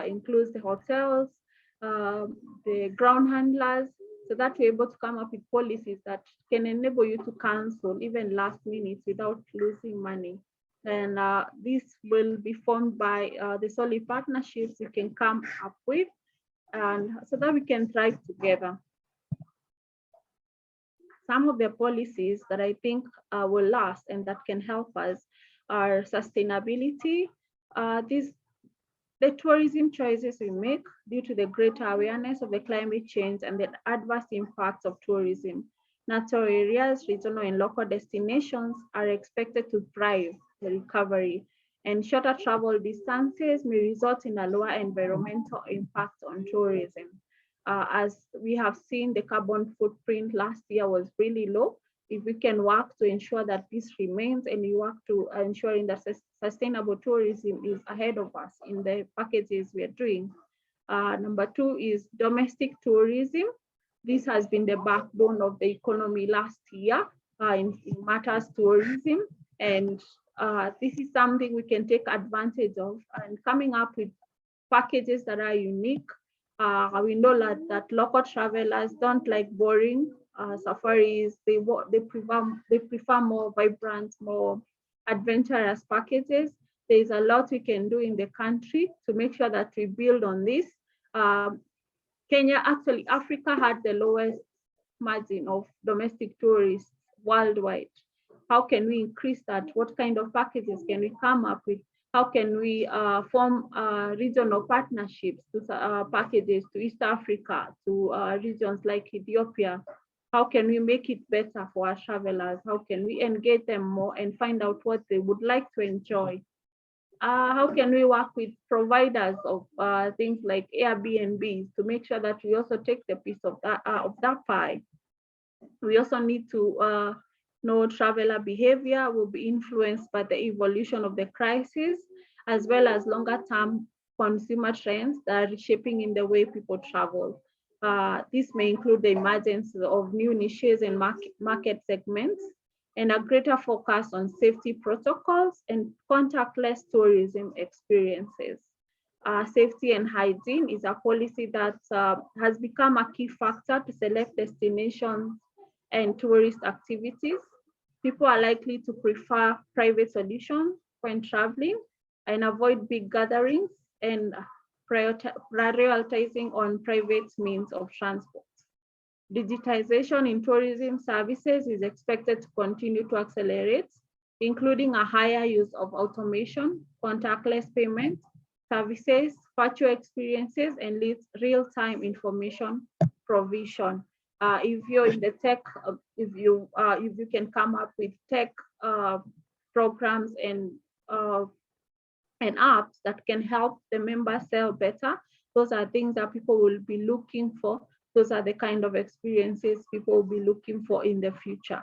includes the hotels, the ground handlers, so that we're able to come up with policies that can enable you to cancel even last minute without losing money. And this will be formed by the solid partnerships you can come up with, and so that we can thrive together. Some of the policies that I think will last and that can help us are sustainability. The tourism choices we make due to the greater awareness of the climate change and the adverse impacts of tourism. Natural areas, regional and local destinations are expected to thrive the recovery, and shorter travel distances may result in a lower environmental impact on tourism. As we have seen, the carbon footprint last year was really low. If we can work to ensure that this remains, and we work to ensuring that sustainable tourism is ahead of us in the packages we are doing. Number two is domestic tourism. This has been the backbone of the economy last year in matters tourism. And this is something we can take advantage of, and coming up with packages that are unique. We know that local travelers don't like boring safaris. They prefer more vibrant, more adventurous packages. There's a lot we can do in the country to make sure that we build on this. Kenya, actually, Africa had the lowest margin of domestic tourists worldwide. How can we increase that? What kind of packages can we come up with? How can we form regional partnerships to packages to East Africa, to regions like Ethiopia? How can we make it better for our travelers? How can we engage them more and find out what they would like to enjoy? How can we work with providers of things like Airbnbs to make sure that we also take the piece of that pie? We also need to know traveler behavior will be influenced by the evolution of the crisis, as well as longer term consumer trends that are reshaping in the way people travel. This may include the emergence of new niches and market segments, and a greater focus on safety protocols and contactless tourism experiences. Safety and hygiene is a policy that has become a key factor to select destinations and tourist activities. People are likely to prefer private solutions when traveling and avoid big gatherings, and prioritizing on private means of transport. Digitization in tourism services is expected to continue to accelerate, including a higher use of automation, contactless payment services, virtual experiences, and real-time information provision. If you're in the tech, if you can come up with tech programs and apps that can help the members sell better, those are things that people will be looking for. Those are the kind of experiences people will be looking for in the future.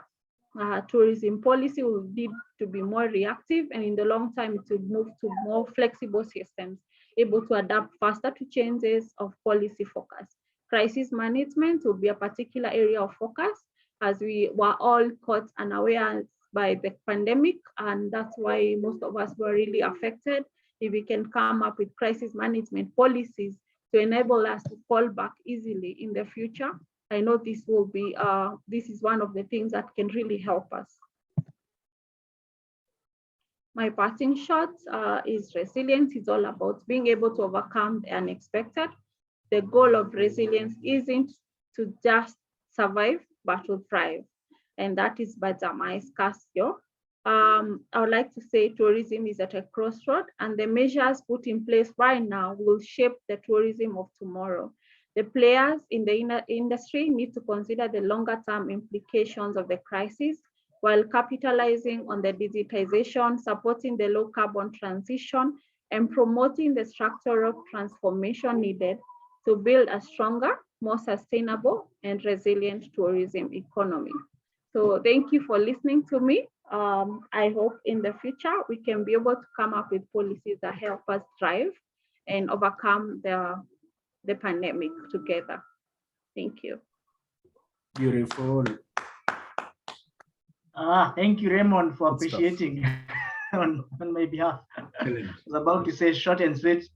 Tourism policy will need to be more reactive, and in the long time, it will move to more flexible systems, able to adapt faster to changes of policy focus. Crisis management will be a particular area of focus, as we were all caught unawares by the pandemic, and that's why most of us were really affected. If we can come up with crisis management policies to enable us to fall back easily in the future, I know this will be, this is one of the things that can really help us. My parting shot is resilience is all about being able to overcome the unexpected. The goal of resilience isn't to just survive, but to thrive. And that is by Jamais Casio. I would like to say tourism is at a crossroad, and the measures put in place right now will shape the tourism of tomorrow. The players in the industry need to consider the longer term implications of the crisis while capitalizing on the digitization, supporting the low carbon transition, and promoting the structural transformation needed to build a stronger, more sustainable and resilient tourism economy. So thank you for listening to me. I hope in the future we can be able to come up with policies that help us thrive and overcome the pandemic together. Thank you. Beautiful. Thank you, Raymond, for Good stuff. appreciating on my behalf. I was about to say short and sweet,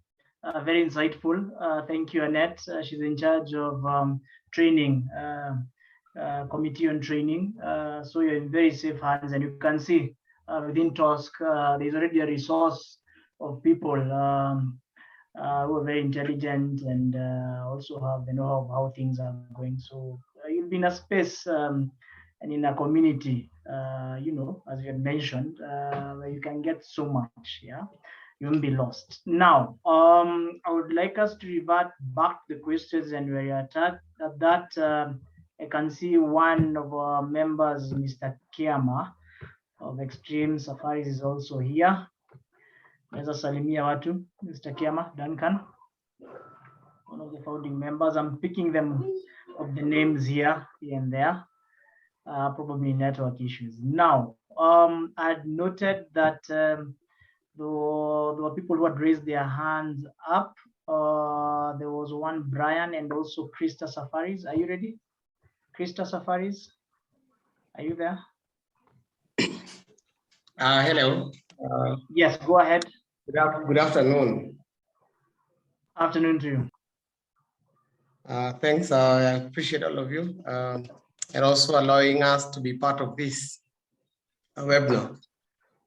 very insightful. Thank you, Annette. She's in charge of training, committee on training. So you're in very safe hands, and you can see within TOSK, there's already a resource of people who are very intelligent and also have the know-how of how things are going. So you'll be in a space and in a community, you know, as you had mentioned, where you can get so much, yeah. You won't be lost. Now, I would like us to revert back to the questions, and where you're at that, I can see one of our members, Mr. Kiama of Extreme Safaris, is also here. Naweza salimia watu, Mr. Kiama, Duncan, one of the founding members. I'm picking them of the names here and there, probably network issues. Now, I'd noted that there were people who had raised their hands up. There was one, Brian, and also Krista Safaris. Are you ready? Krista Safaris, are you there? Hello. Yes, go ahead. Good afternoon. Afternoon to you. Thanks. I appreciate all of you and also allowing us to be part of this webinar.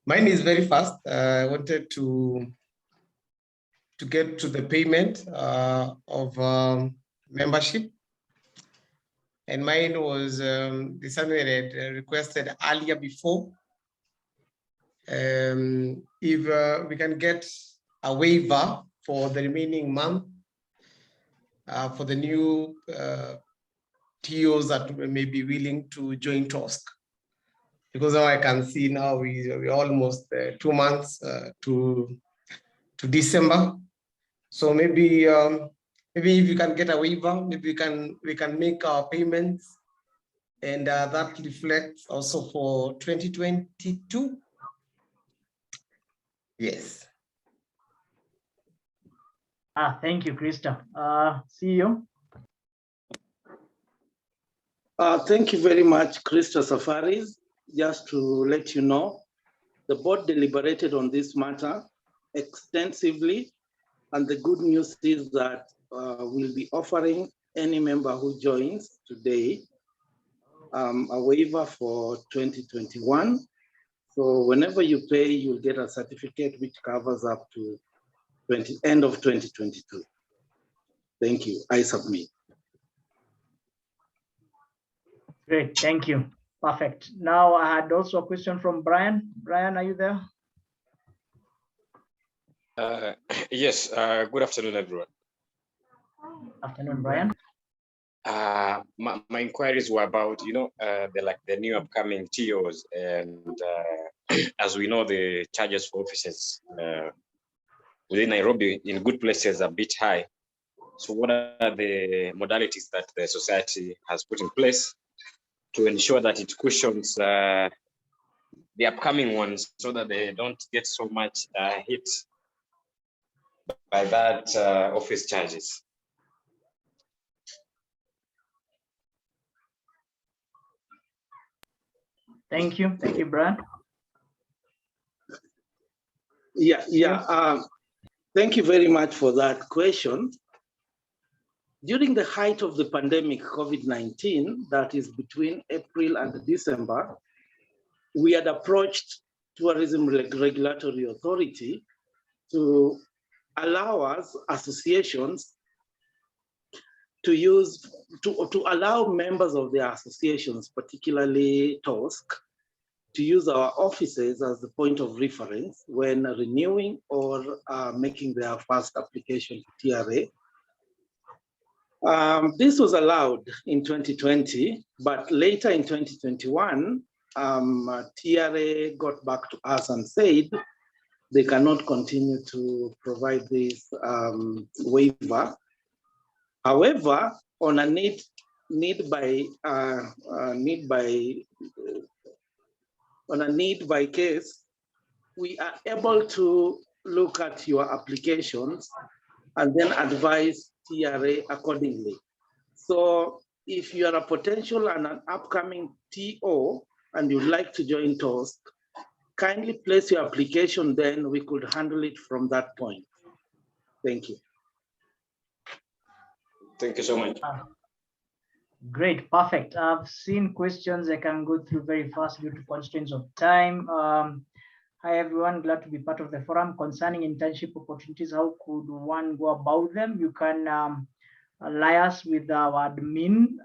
Mine is very fast. I wanted to get to the payment of membership. And mine was something that I had requested earlier before. If we can get a waiver for the remaining month for the new TOs that may be willing to join TOSK. Because now I can see now we're almost 2 months to December. So maybe maybe if you can get a waiver, maybe we can make our payments, and that reflects also for 2022. Yes. Thank you, Krista. CEO. Thank you very much, Krista Safaris. Just to let you know, the board deliberated on this matter extensively, and the good news is that we'll be offering any member who joins today a waiver for 2021. So whenever you pay, you'll get a certificate which covers up to end of 2022. Thank you. I submit. Great, thank you. Perfect. Now I had also a question from Brian. Brian, are you there? Yes, good afternoon, everyone. Afternoon, Brian. My inquiries were about, you know, the new upcoming TOs, and as we know, the charges for offices within Nairobi in good places are a bit high. So what are the modalities that the society has put in place to ensure that it cushions the upcoming ones so that they don't get so much hit by that office charges? Thank you, Brian. Thank you very much for that question. During the height of the pandemic COVID-19, that is between April and December, we had approached Tourism Regulatory Authority to allow us, associations, to allow members of their associations, particularly TOSK, to use our offices as the point of reference when renewing or making their first application to TRA. This was allowed in 2020, but later in 2021, TRA got back to us and said they cannot continue to provide this waiver. However, on a need by case, we are able to look at your applications and then advise TRA accordingly. So if you are a potential and an upcoming TO and you'd like to join TOSK, kindly place your application, then we could handle it from that point. Thank you. Thank you so much. Great, perfect. I've seen questions I can go through very fast due to constraints of time. Hi everyone, glad to be part of the forum concerning internship opportunities. How could one go about them? You can liaise with our admin,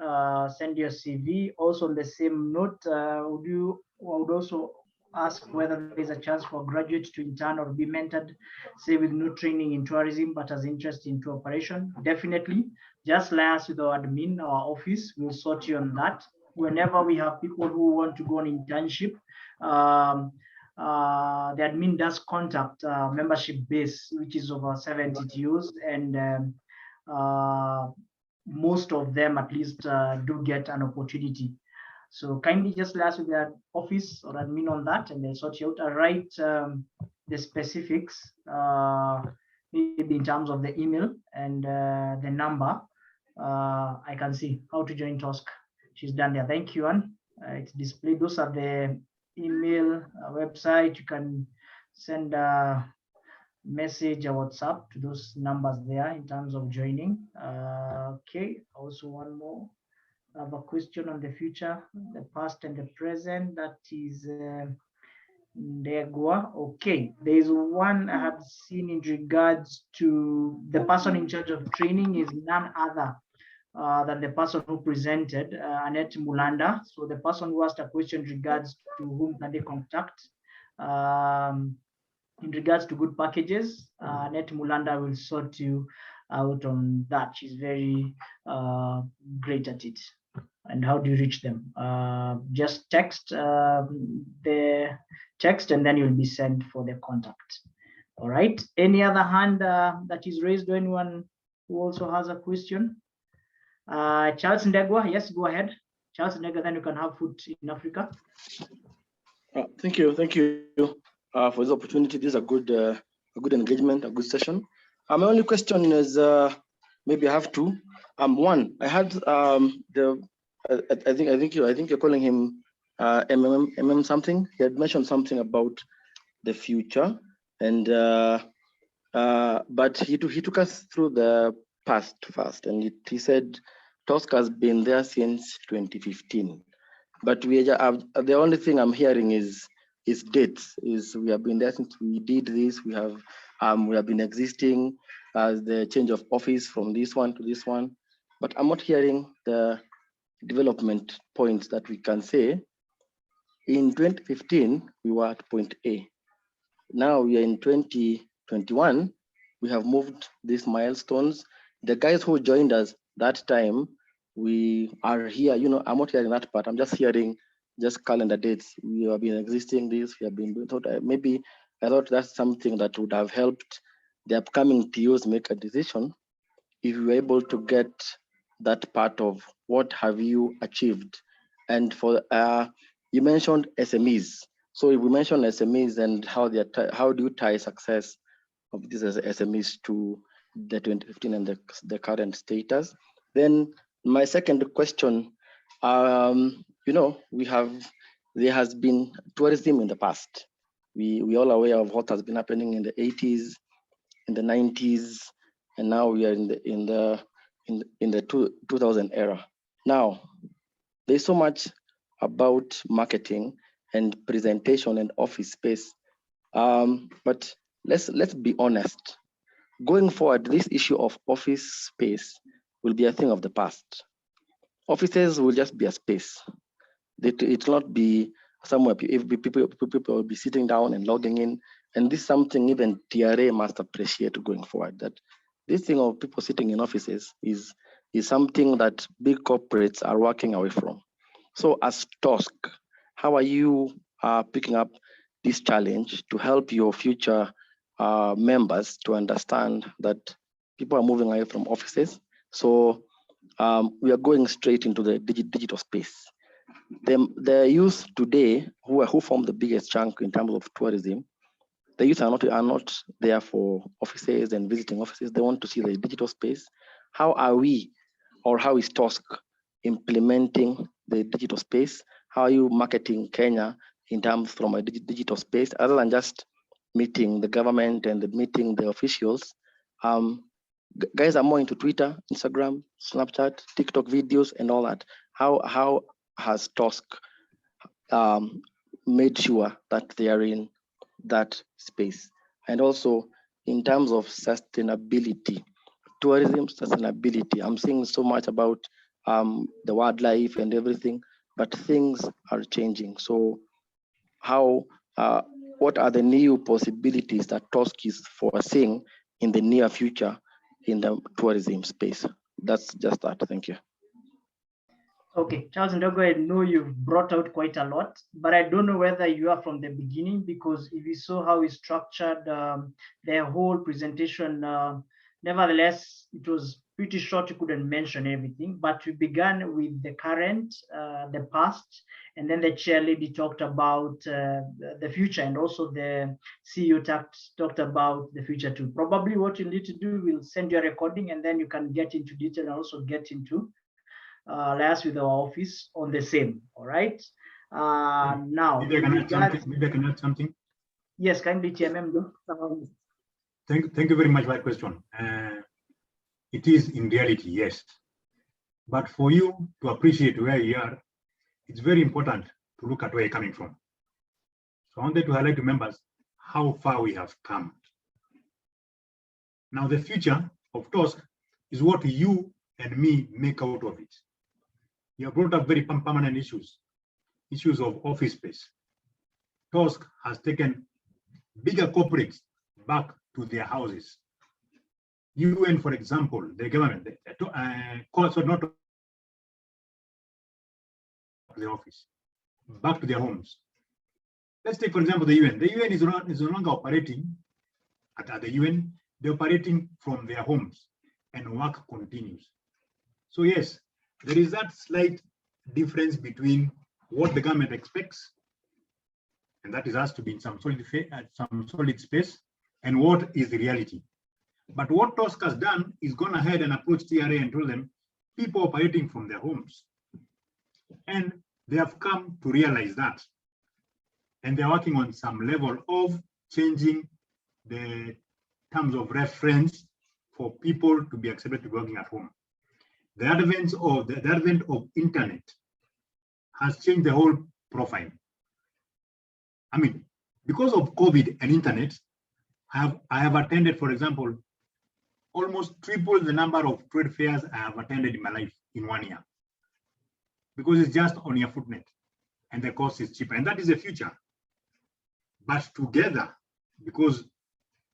send your CV. Also on the same note, would also ask whether there is a chance for graduates to intern or be mentored, say with no training in tourism, but has interest into operation. Definitely, just liaise with our admin, our office, we'll sort you on that. Whenever we have people who want to go on internship, the admin does contact membership base, which is over 70 TOs, and most of them at least do get an opportunity. So kindly just liaise with their office or admin on that, and they'll sort you out. I write the specifics, maybe in terms of the email and the number. I can see how to join TOSK. She's done there. Thank you, Anne. It's displayed. Those are the email, website. You can send a message or WhatsApp to those numbers there in terms of joining. Okay, also one more. I have a question on the future, the past and the present. That is Ndegwa. Okay, there is one I have seen in regards to the person in charge of training is none other than the person who presented, Annette Mulanda. So the person who asked a question in regards to whom can they contact in regards to good packages, Annette Mulanda will sort you out on that. She's very great at it. And how do you reach them? Just text the text and then you'll be sent for the contact. All right. Any other hand that is raised, or anyone who also has a question? Charles Ndegwa, yes, go ahead. Charles Ndegwa, then you can have food in Africa. Thank you for this opportunity. This is a good engagement, a good session. My only question is, maybe I have two. One, I had I think you're calling him MM something. He had mentioned something about the future, and but he took us through the past first, and he said TOSK has been there since 2015. But the only thing I'm hearing is dates. We have been there since we did this. We have been existing as the change of office from this one to this one, but I'm not hearing the development points that we can say. In 2015, we were at point A. Now we are in 2021. We have moved these milestones. The guys who joined us that time, we are here. I'm not hearing that part. I'm just hearing just calendar dates. We have been existing this. We have been doing. Maybe I thought that's something that would have helped the upcoming TOs make a decision if we were able to get that part of what have you achieved. And for you mentioned SMEs. So if we mention SMEs and how do you tie success of these SMEs to the 2015 and the current status? Then my second question, there has been tourism in the past. We all aware of what has been happening in the 80s, in the 90s, and now we are in the 2000 era. Now, there's so much about marketing and presentation and office space, but let's be honest. Going forward, this issue of office space will be a thing of the past. Offices will just be a space. It will not be somewhere people will be sitting down and logging in. And this is something even TRA must appreciate going forward, that this thing of people sitting in offices is something that big corporates are working away from. So as TOSK, how are you picking up this challenge to help your future members to understand that people are moving away from offices? So we are going straight into the digital space. The youth today who form the biggest chunk in terms of tourism, the youth are not there for offices and visiting offices. They want to see the digital space. How are we, or how is TOSK implementing the digital space? How are you marketing Kenya in terms from a digital space, other than just meeting the government and meeting the officials? Guys are more into Twitter, Instagram, Snapchat, TikTok videos, and all that. How has TOSK made sure that they are in that space? And also in terms of sustainability, tourism sustainability, I'm seeing so much about the wildlife and everything, but things are changing. So what are the new possibilities that TOSK is foreseeing in the near future in the tourism space? That's just that. Thank you. Okay, Charles Ndogo, I know you've brought out quite a lot, but I don't know whether you are from the beginning, because if you saw how we structured the whole presentation, nevertheless, it was pretty short. You couldn't mention everything, but we began with the current, the past, and then the chair lady talked about the future, and also the CEO talked about the future too. Probably what you need to do, we'll send you a recording, and then you can get into detail and also get into liaise with our office on the same. All right. Now, maybe I can add something. Yes, kindly, TMM. Thank you very much for that question. It is in reality, yes. But for you to appreciate where you are, it's very important to look at where you're coming from. So I wanted to highlight to members how far we have come. Now, the future of TOSK is what you and me make out of it. You have brought up very permanent issues of office space. TOSK has taken bigger corporates back to their houses. UN, for example, the government, calls not to the office, back to their homes. Let's take, for example, the UN. The UN is no longer operating at the UN. They're operating from their homes, and work continues. So yes, there is that slight difference between what the government expects, and that is us to be in some solid space, and what is the reality. But what TOSK has done is gone ahead and approached TRA and told them people operating from their homes. And they have come to realize that. And they're working on some level of changing the terms of reference for people to be accepted to be working at home. The advent of internet has changed the whole profile. I mean, because of COVID and internet, I have attended, for example, almost triple the number of trade fairs I have attended in my life in 1 year, because it's just on your footnet and the cost is cheaper, and that is the future. But together, because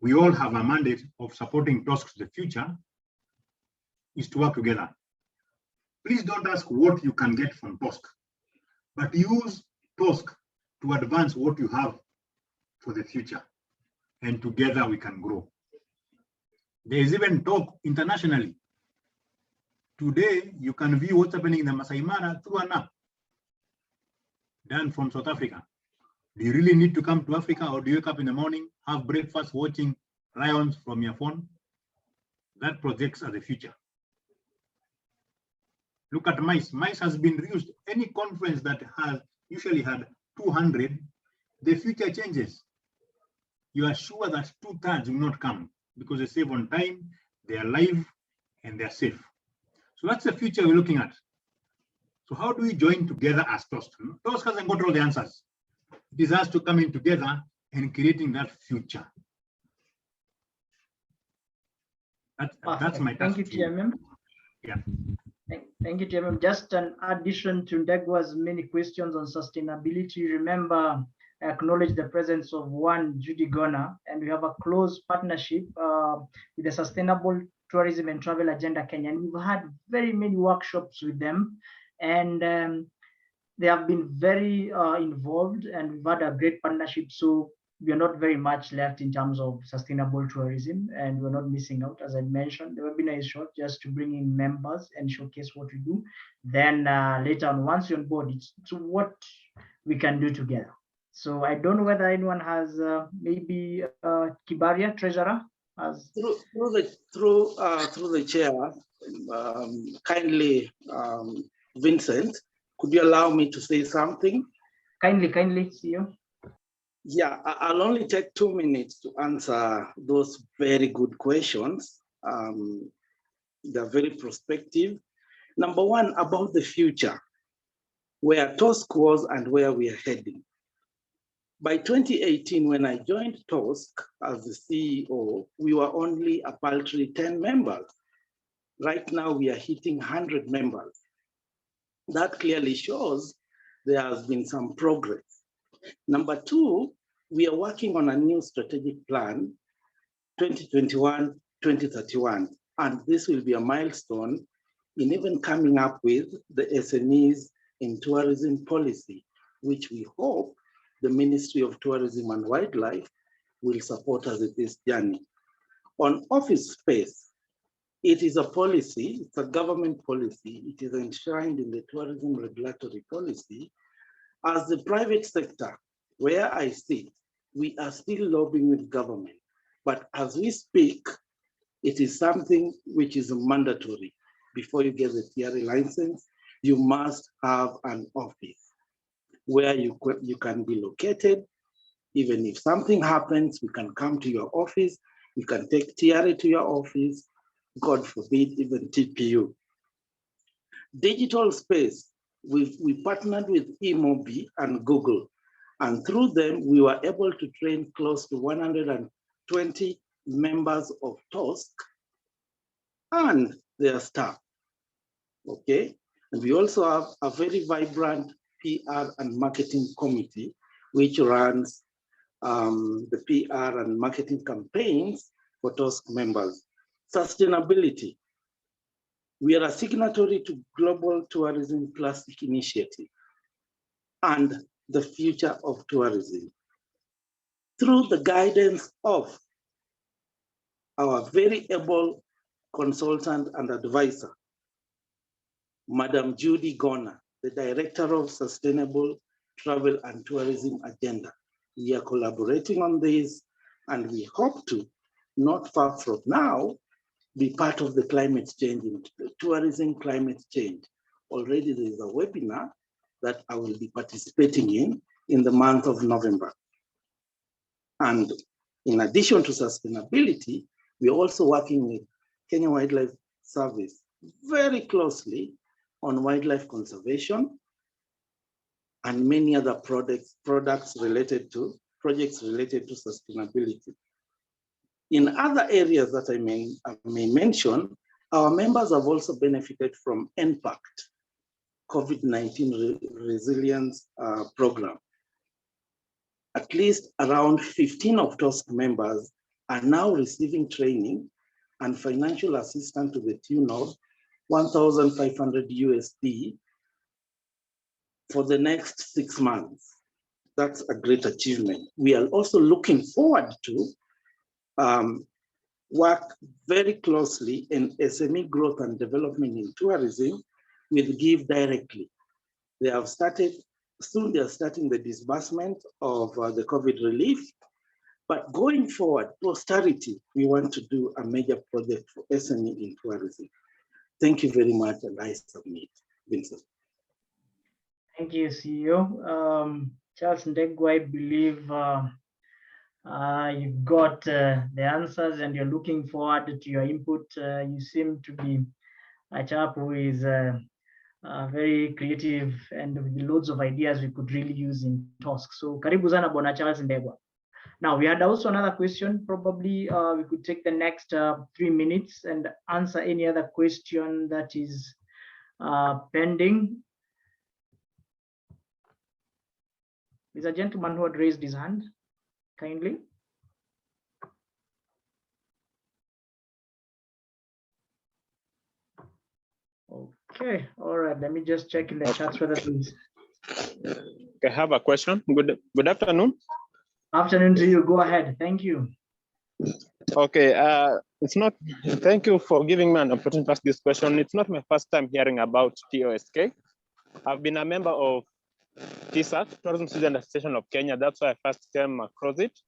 we all have a mandate of supporting TOSK to the future, is to work together. Please don't ask what you can get from TOSK, but use TOSK to advance what you have for the future, and together we can grow. There is even talk internationally. Today, you can view what's happening in the Masai Mara through an app done from South Africa. Do you really need to come to Africa, or do you wake up in the morning, have breakfast, watching lions from your phone? That projects are the future. Look at MICE. MICE has been reused. Any conference that has usually had 200, the future changes. You are sure that 2/3 will not come because they save on time, they are live, and they are safe. So that's the future we're looking at. So how do we join together as TOSK? TOSK hasn't got all the answers. It is us to come in together and creating that future. That's my task. Thank you, TMM. Yeah. Thank you, TMM. Just an addition to Ndegwa's many questions on sustainability. Remember, I acknowledge the presence of one Judy Gona, and we have a close partnership with the Sustainable Tourism and Travel Agenda Kenya. And we've had very many workshops with them, and they have been very involved, and we've had a great partnership. So we are not very much left in terms of sustainable tourism, and we're not missing out. As I mentioned, the webinar is short just to bring in members and showcase what we do. Then later on, once you're on board, it's to what we can do together. So I don't know whether anyone has maybe Kibaria, treasurer, has through the chair. Kindly, Vincent, could you allow me to say something? Kindly, see you. Yeah, I'll only take 2 minutes to answer those very good questions. they're very prospective. Number one, about the future, where TOSK was and where we are heading. By 2018, when I joined TOSK as the CEO, we were only a paltry 10 members. Right now, we are hitting 100 members. That clearly shows there has been some progress. Number two, we are working on a new strategic plan, 2021-2031, and this will be a milestone in even coming up with the SMEs in tourism policy, which we hope the Ministry of Tourism and Wildlife will support us in this journey. On office space, it is a policy, it's a government policy, it is enshrined in the tourism regulatory policy. As the private sector, where I sit, we are still lobbying with government, but as we speak, it is something which is mandatory. Before you get the TRA license, you must have an office where you can be located. Even if something happens, we can come to your office, we can take TRA to your office, God forbid, even TPU. Digital space, we partnered with eMobi and Google, and through them, we were able to train close to 120 members of TOSK and their staff, okay? And we also have a very vibrant PR and marketing committee, which runs the PR and marketing campaigns for TOSK members. Sustainability. We are a signatory to Global Tourism Plastic Initiative and the future of tourism. Through the guidance of our very able consultant and advisor, Madam Judy Gona, the Director of Sustainable Travel and Tourism Agenda. We are collaborating on this, and we hope to, not far from now, be part of the climate change, tourism climate change. Already there is a webinar that I will be participating in the month of November. And in addition to sustainability, we're also working with Kenya Wildlife Service very closely on wildlife conservation and many other projects related to sustainability. In other areas that I may mention, our members have also benefited from NPACT, COVID-19 resilience program. At least around 15 of TOSK members are now receiving training and financial assistance to the tune of 1,500 USD for the next 6 months. That's a great achievement. We are also looking forward to work very closely in SME growth and development in tourism with Give Directly. They have started, soon they are starting the disbursement of the COVID relief, but going forward, posterity, we want to do a major project for SME in tourism. Thank you very much, and I submit. Vincent. Thank you, CEO. Charles Ndegwa, I believe you've got the answers and you're looking forward to your input. You seem to be a chap who is very creative and with loads of ideas we could really use in TOSK. So karibu sana Bwana Charles Ndegwa. Now we had also another question. Probably we could take the next 3 minutes and answer any other question that is pending. There's a gentleman who had raised his hand, kindly. Okay, all right, let me just check in the chat whether please. I have a question. Good afternoon. Afternoon to you, go ahead, thank you. Okay, it's not, thank you for giving me an opportunity to ask this question. It's not my first time hearing about TOSK. I've been a member of TSAC, Tourism Student Association of Kenya. That's why I first came across it.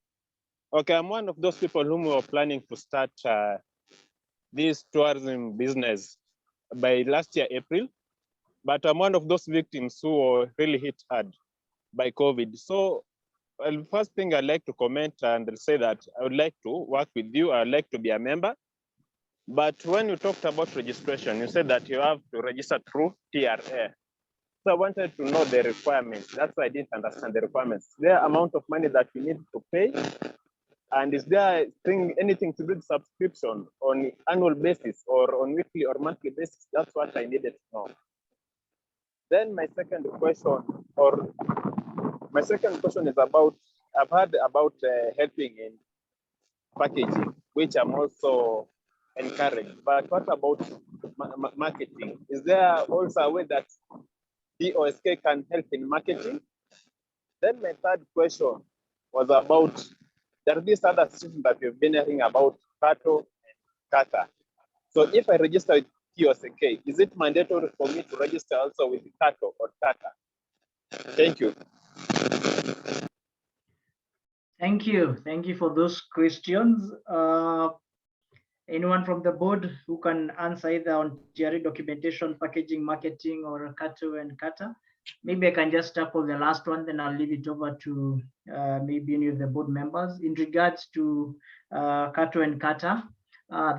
Okay, I'm one of those people whom were planning to start this tourism business by last year, April. But I'm one of those victims who were really hit hard by COVID. So, well, first thing I'd like to comment and say that I would like to work with you. I'd like to be a member. But when you talked about registration, you said that you have to register through TRA. So I wanted to know the requirements. That's why I didn't understand the requirements. Is there amount of money that we need to pay? And is there anything to do with subscription on annual basis or on weekly or monthly basis? That's what I needed to know. Then my second question is about, I've heard about helping in packaging, which I'm also encouraged. But what about marketing? Is there also a way that TOSK can help in marketing? Then my third question was about, there are these other systems that we've been hearing about, Kato and Kata. So if I register with TOSK, is it mandatory for me to register also with Kato or Kata? Thank you. Thank you. Thank you for those questions. Anyone from the board who can answer either on TRA documentation, packaging, marketing, or Kato and Kata? Maybe I can just tackle the last one, then I'll leave it over to maybe any of the board members. In regards to Kato and Kata,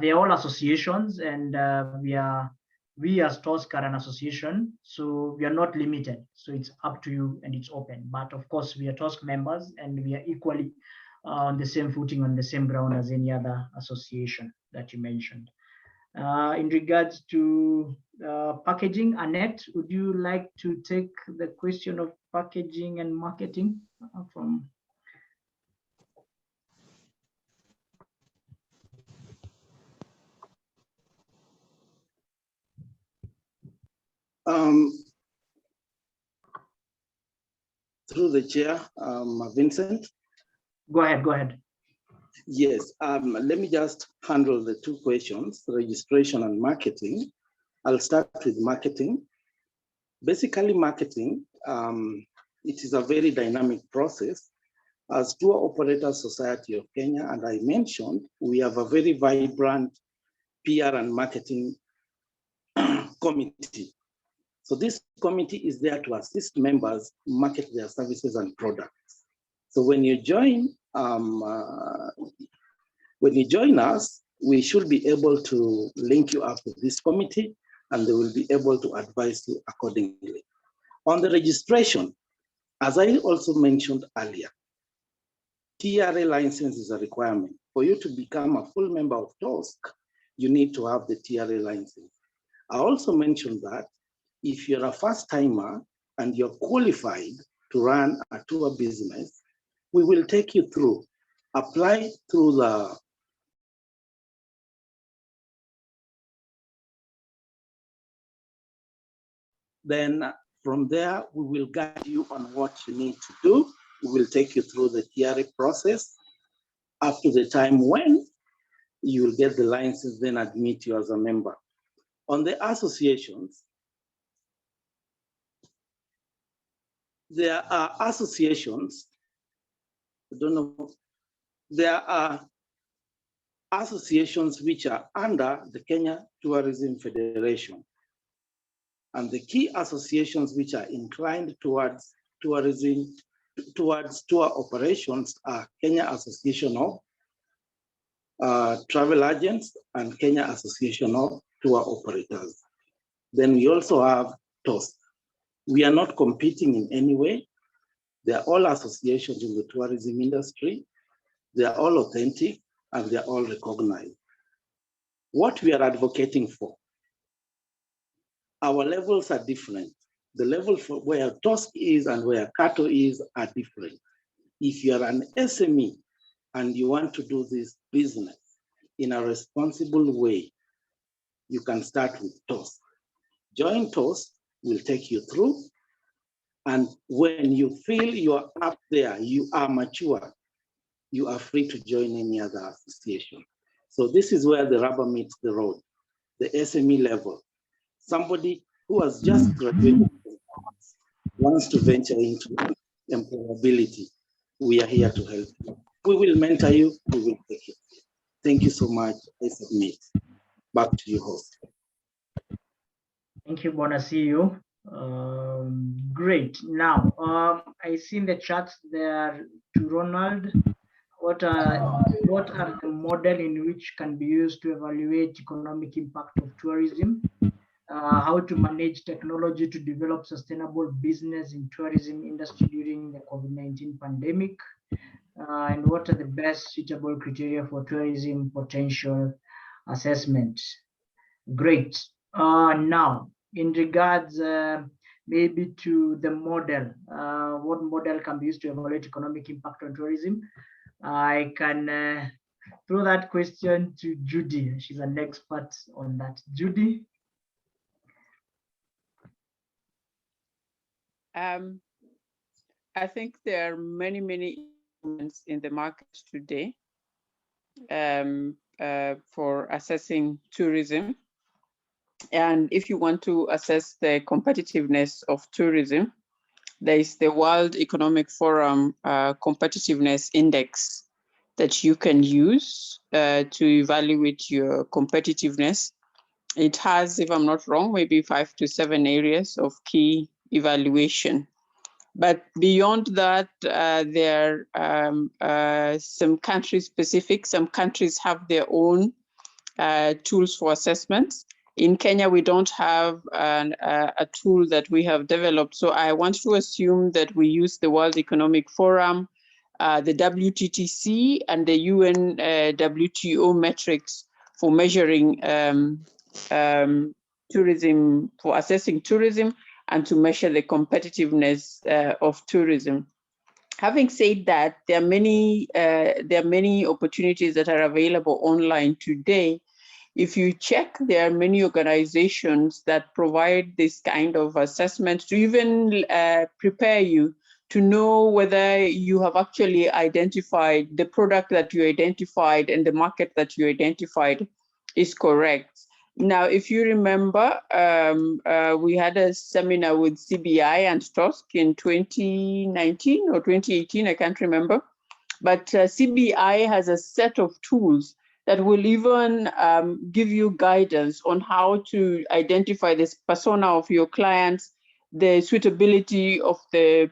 they're all associations, and we as TOSK are an association, so we are not limited. So it's up to you and it's open. But of course, we are TOSK members and we are equally on the same footing, on the same ground as any other association that you mentioned. In regards to packaging, Annette, would you like to take the question of packaging and marketing from? Through the chair, Vincent. Go ahead. Yes, let me just handle the two questions, registration and marketing. I'll start with marketing. Basically, marketing, it is a very dynamic process. As Tour Operators Society of Kenya, and I mentioned, we have a very vibrant PR and marketing committee. So this committee is there to assist members market their services and products. So when you join us, we should be able to link you up with this committee, and they will be able to advise you accordingly. On the registration, as I also mentioned earlier, TRA license is a requirement. For you to become a full member of TOSK, you need to have the TRA license. I also mentioned that if you're a first timer and you're qualified to run a tour business, we will take you through, apply through the then from there, we will guide you on what you need to do. We will take you through the TRA process up to the time when you will get the license, then admit you as a member. On the associations, there are associations, I don't know, there are associations which are under the Kenya Tourism Federation. And the key associations which are inclined towards tourism, towards tour operations are Kenya Association of Travel Agents and Kenya Association of Tour Operators. Then we also have TOSK. We are not competing in any way. They are all associations in the tourism industry. They are all authentic and they are all recognized. What we are advocating for, our levels are different. The level for where TOSK is and where Kato is are different. If you're an SME and you want to do this business in a responsible way, you can start with TOSK. Join TOSK, will take you through. And when you feel you are up there, you are mature, you are free to join any other association. So this is where the rubber meets the road, the SME level. Somebody who has just graduated wants to venture into employability. We are here to help you. We will mentor you, we will take it. Thank you so much. I submit. Back to you, host. Thank you, Bona. See you. Great. Now, I see in the chat there to Ronald. what are the model in which can be used to evaluate economic impact of tourism, how to manage technology to develop sustainable business in tourism industry during the COVID-19 pandemic, and what are the best suitable criteria for tourism potential assessment. Great. Now, in regards maybe to the model, what model can be used to evaluate economic impact on tourism? I can throw that question to Judy. She's an expert on that. Judy? I think there are many instruments in the market today for assessing tourism. And if you want to assess the competitiveness of tourism, there is the World Economic Forum Competitiveness Index that you can use to evaluate your competitiveness. It has, if I'm not wrong, maybe 5 to 7 areas of key evaluation. But beyond that, there are some country specific. Some countries have their own tools for assessments. In Kenya, we don't have a tool that we have developed. So I want to assume that we use the World Economic Forum, the WTTC, and the UN WTO metrics for measuring tourism, for assessing tourism, and to measure the competitiveness of tourism. Having said that, there are many opportunities that are available online today. If you check, there are many organizations that provide this kind of assessment to even prepare you to know whether you have actually identified the product that you identified and the market that you identified is correct. Now, if you remember, we had a seminar with CBI and TOSK in 2019 or 2018, I can't remember. But CBI has a set of tools that will even give you guidance on how to identify this persona of your clients, the suitability of the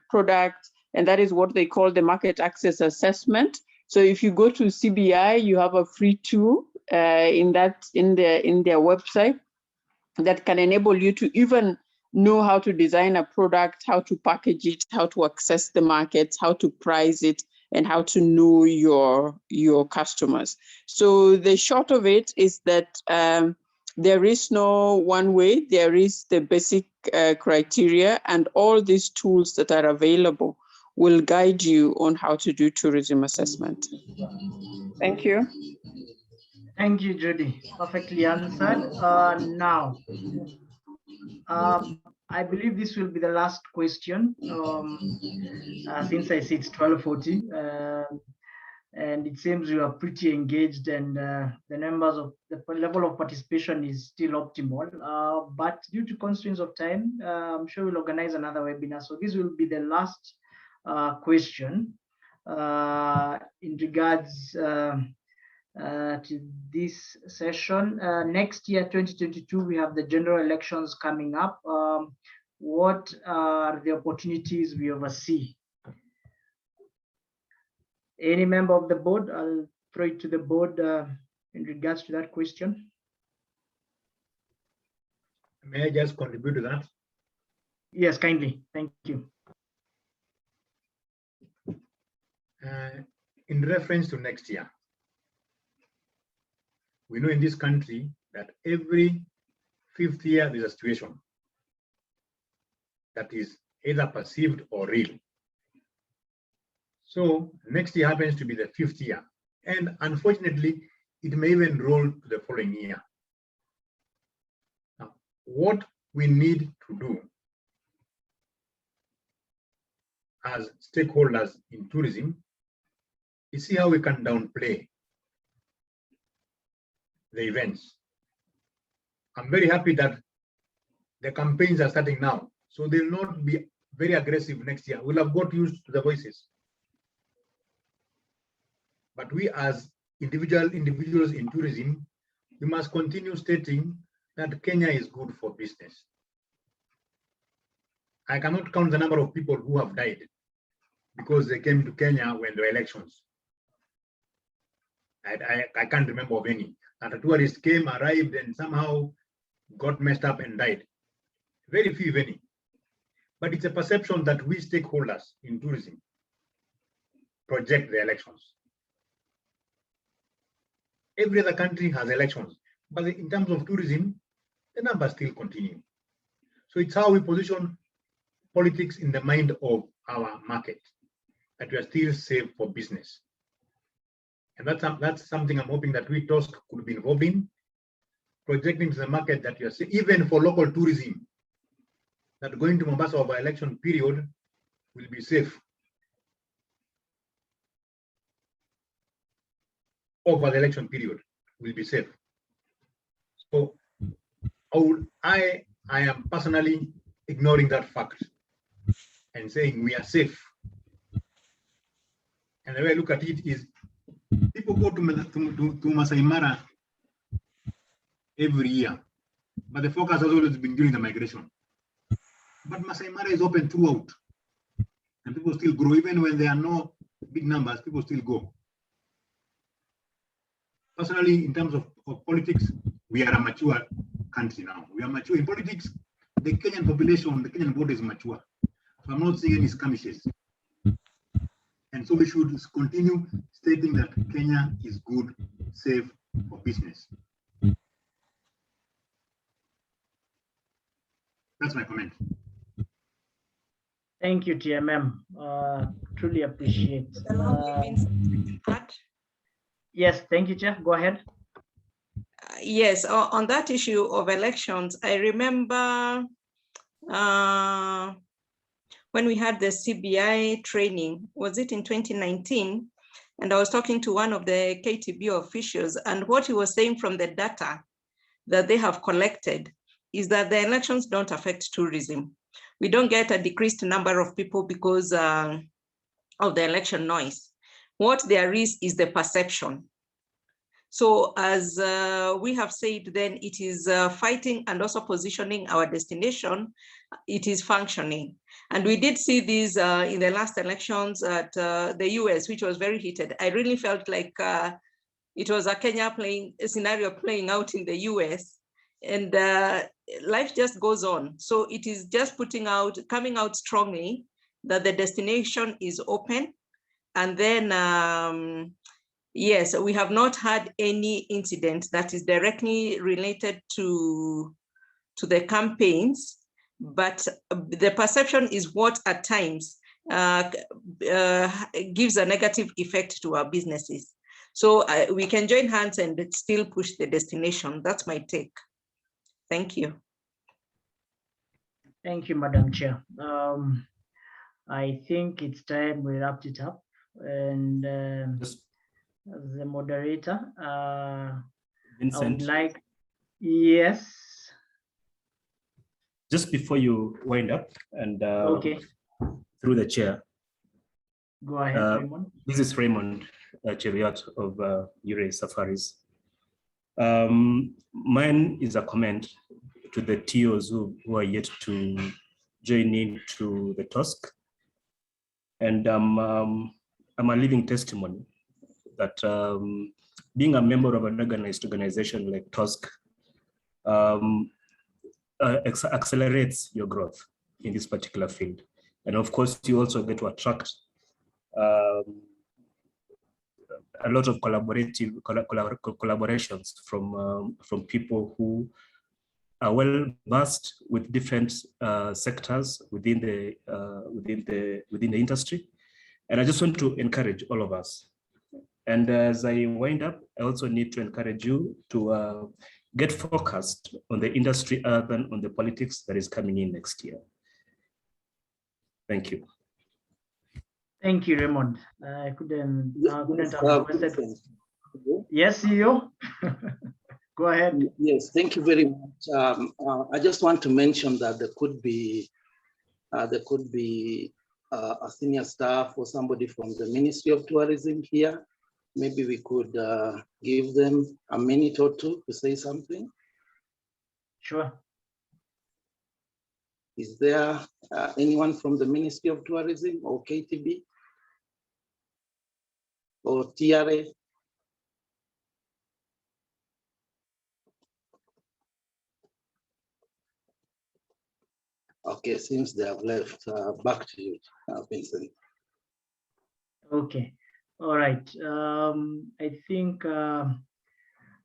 product, and that is what they call the market access assessment. So if you go to CBI, you have a free tool in their website that can enable you to even know how to design a product, how to package it, how to access the markets, how to price it, and how to know your customers. So the short of it is that there is no one way, there is the basic criteria, and all these tools that are available will guide you on how to do tourism assessment. Thank you. Thank you, Judy. Perfectly answered. Now, I believe this will be the last question, since I see it's 12:40, and it seems you are pretty engaged, and the numbers of the level of participation is still optimal. But due to constraints of time, I'm sure we'll organize another webinar. So this will be the last question in regards to this session. Next year, 2022, we have the general elections coming up. What are the opportunities we oversee? Any member of the board? I'll throw it to the board in regards to that question. May I just contribute to that? Yes, kindly. Thank you. In reference to next year, we know in this country that every 5th year there's a situation that is either perceived or real. So next year happens to be the 5th year. And unfortunately, it may even roll to the following year. Now, what we need to do as stakeholders in tourism is see how we can downplay the events. I'm very happy that the campaigns are starting now, so they'll not be very aggressive next year. We'll have got used to the voices. But we as individuals in tourism, we must continue stating that Kenya is good for business. I cannot count the number of people who have died because they came to Kenya when there were elections. I can't remember of any. That a tourist came, arrived, and somehow got messed up and died. Very few, if any. But it's a perception that we stakeholders in tourism project the elections. Every other country has elections, but in terms of tourism, the numbers still continue. So it's how we position politics in the mind of our market, that we are still safe for business. And that's something I'm hoping that we TOSK could be involved in, projecting to the market that you are safe, even for local tourism, that going to Mombasa over election period will be safe. Over the election period will be safe. So I am personally ignoring that fact and saying we are safe. And the way I look at it is, people go to Masai Mara every year, but the focus has always been during the migration. But Masai Mara is open throughout, and people still grow. Even when there are no big numbers, people still go. Personally, in terms of politics, we are a mature country now. We are mature in politics. The Kenyan population, the Kenyan vote is mature. So I'm not seeing any skirmishes. And so we should continue stating that Kenya is good, safe for business. That's my comment. Thank you, TMM. Truly appreciate. Yes, thank you, Chair. Go ahead. Yes, on that issue of elections, I remember when we had the CBI training, was it in 2019? And I was talking to one of the KTB officials, and what he was saying from the data that they have collected is that the elections don't affect tourism. We don't get a decreased number of people because of the election noise. What there is the perception. So as we have said, then it is fighting and also positioning our destination. It is functioning. And we did see this in the last elections at the US, which was very heated. I really felt like it was a Kenya scenario playing out in the US, and life just goes on. So it is just coming out strongly that the destination is open. And then, yes, we have not had any incident that is directly related to the campaigns, but the perception is what at times gives a negative effect to our businesses. So we can join hands and still push the destination. That's my take. Thank you. Thank you, Madam Chair. I think it's time we wrapped it up. And as the moderator, Vincent, I would like, yes. Just before you wind up and okay, through the chair. Go ahead, Raymond. This is Raymond Cheviot of Ure Safaris. Mine is a comment to the TOs who are yet to join in to the TOSK. And I'm a living testimony that being a member of an organized organization like TOSK accelerates your growth in this particular field. And of course, you also get to attract a lot of collaborations from people who are well versed with different sectors within the industry. And I just want to encourage all of us. And as I wind up, I also need to encourage you to get focused on the industry other than on the politics that is coming in next year. Thank you. Thank you, Raymond. I couldn't have requested. Yes, CEO. Go ahead. Yes, thank you very much. I just want to mention that there could be a senior staff or somebody from the Ministry of Tourism here. Maybe we could give them a minute or two to say something. Sure. Is there anyone from the Ministry of Tourism or KTB or TRA? Okay, since they have left, back to you, Vincent. Okay, all right. I think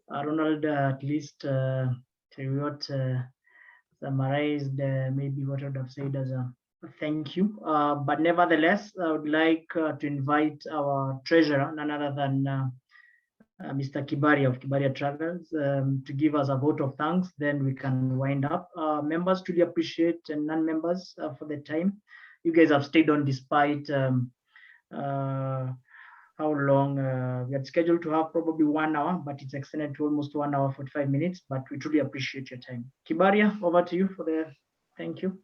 Ronald at least summarized maybe what I would have said as a thank you. But nevertheless, I would like to invite our treasurer, none other than Mr. Kibari of Kibaria Travels, to give us a vote of thanks. Then we can wind up. Members truly appreciate, and non-members for the time you guys have stayed on despite how long we had scheduled to have, probably 1 hour, but it's extended to almost 1 hour 45 minutes. But we truly appreciate your time. Kibaria, over to you for the thank you.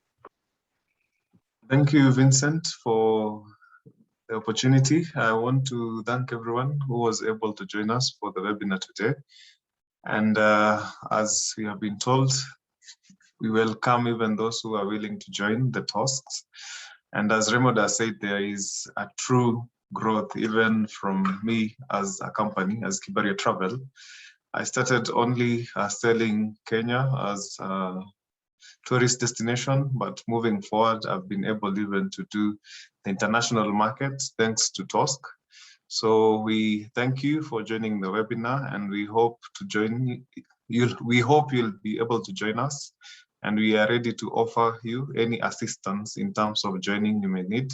Thank you, Vincent, for the opportunity. I want to thank everyone who was able to join us for the webinar today. And as we have been told, we welcome even those who are willing to join the TOSKs. And as Raymond has said, there is a true growth even from me as a company, as Kibaria Travel. I started only selling Kenya as a tourist destination, but moving forward, I've been able even to do the international market thanks to TOSK. So we thank you for joining the webinar, and we hope to join you. We hope you'll be able to join us, and we are ready to offer you any assistance in terms of joining you may need.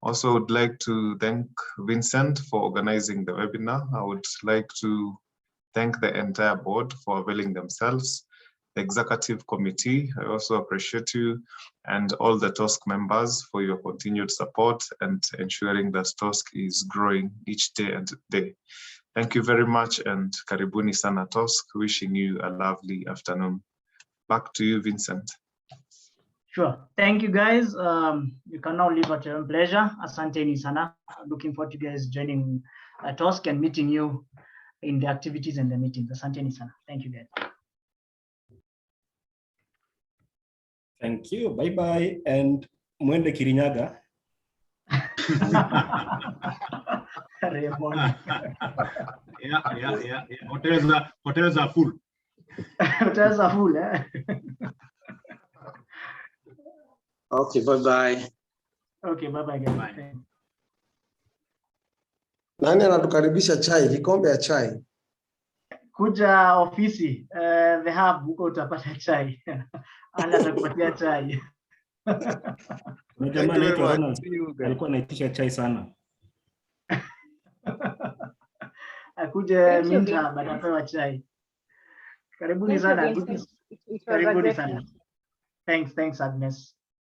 Also, would like to thank Vincent for organizing the webinar. I would like to thank the entire board for availing themselves, the executive committee. I also appreciate you and all the TOSK members for your continued support and ensuring that TOSK is growing each day and day. Thank you very much, and karibuni sana TOSK. Wishing you a lovely afternoon. Back to you, Vincent. Sure. Thank you, guys. You can now leave at your own pleasure. Asante sana. Looking forward to you guys joining TOSK and meeting you in the activities and the meetings. Asante sana. Thank you, guys. Thank you. Bye-bye. And Mwende Kirinyaga. Yeah. Hotels are full. Hotels are full, eh? Okay, bye-bye. Okay, bye-bye, guys. Nani anatukaribisha chai? Kikombe ya chai. Kuja ofisi, the hub huko utapata chai. Ana atakupatia chai. Kuna jamaa anaitwa Ronald alikuwa anaitisha chai sana. Akuje minta baada atapewa chai. Karibuni sana. Karibuni sana. Thanks, Agnes.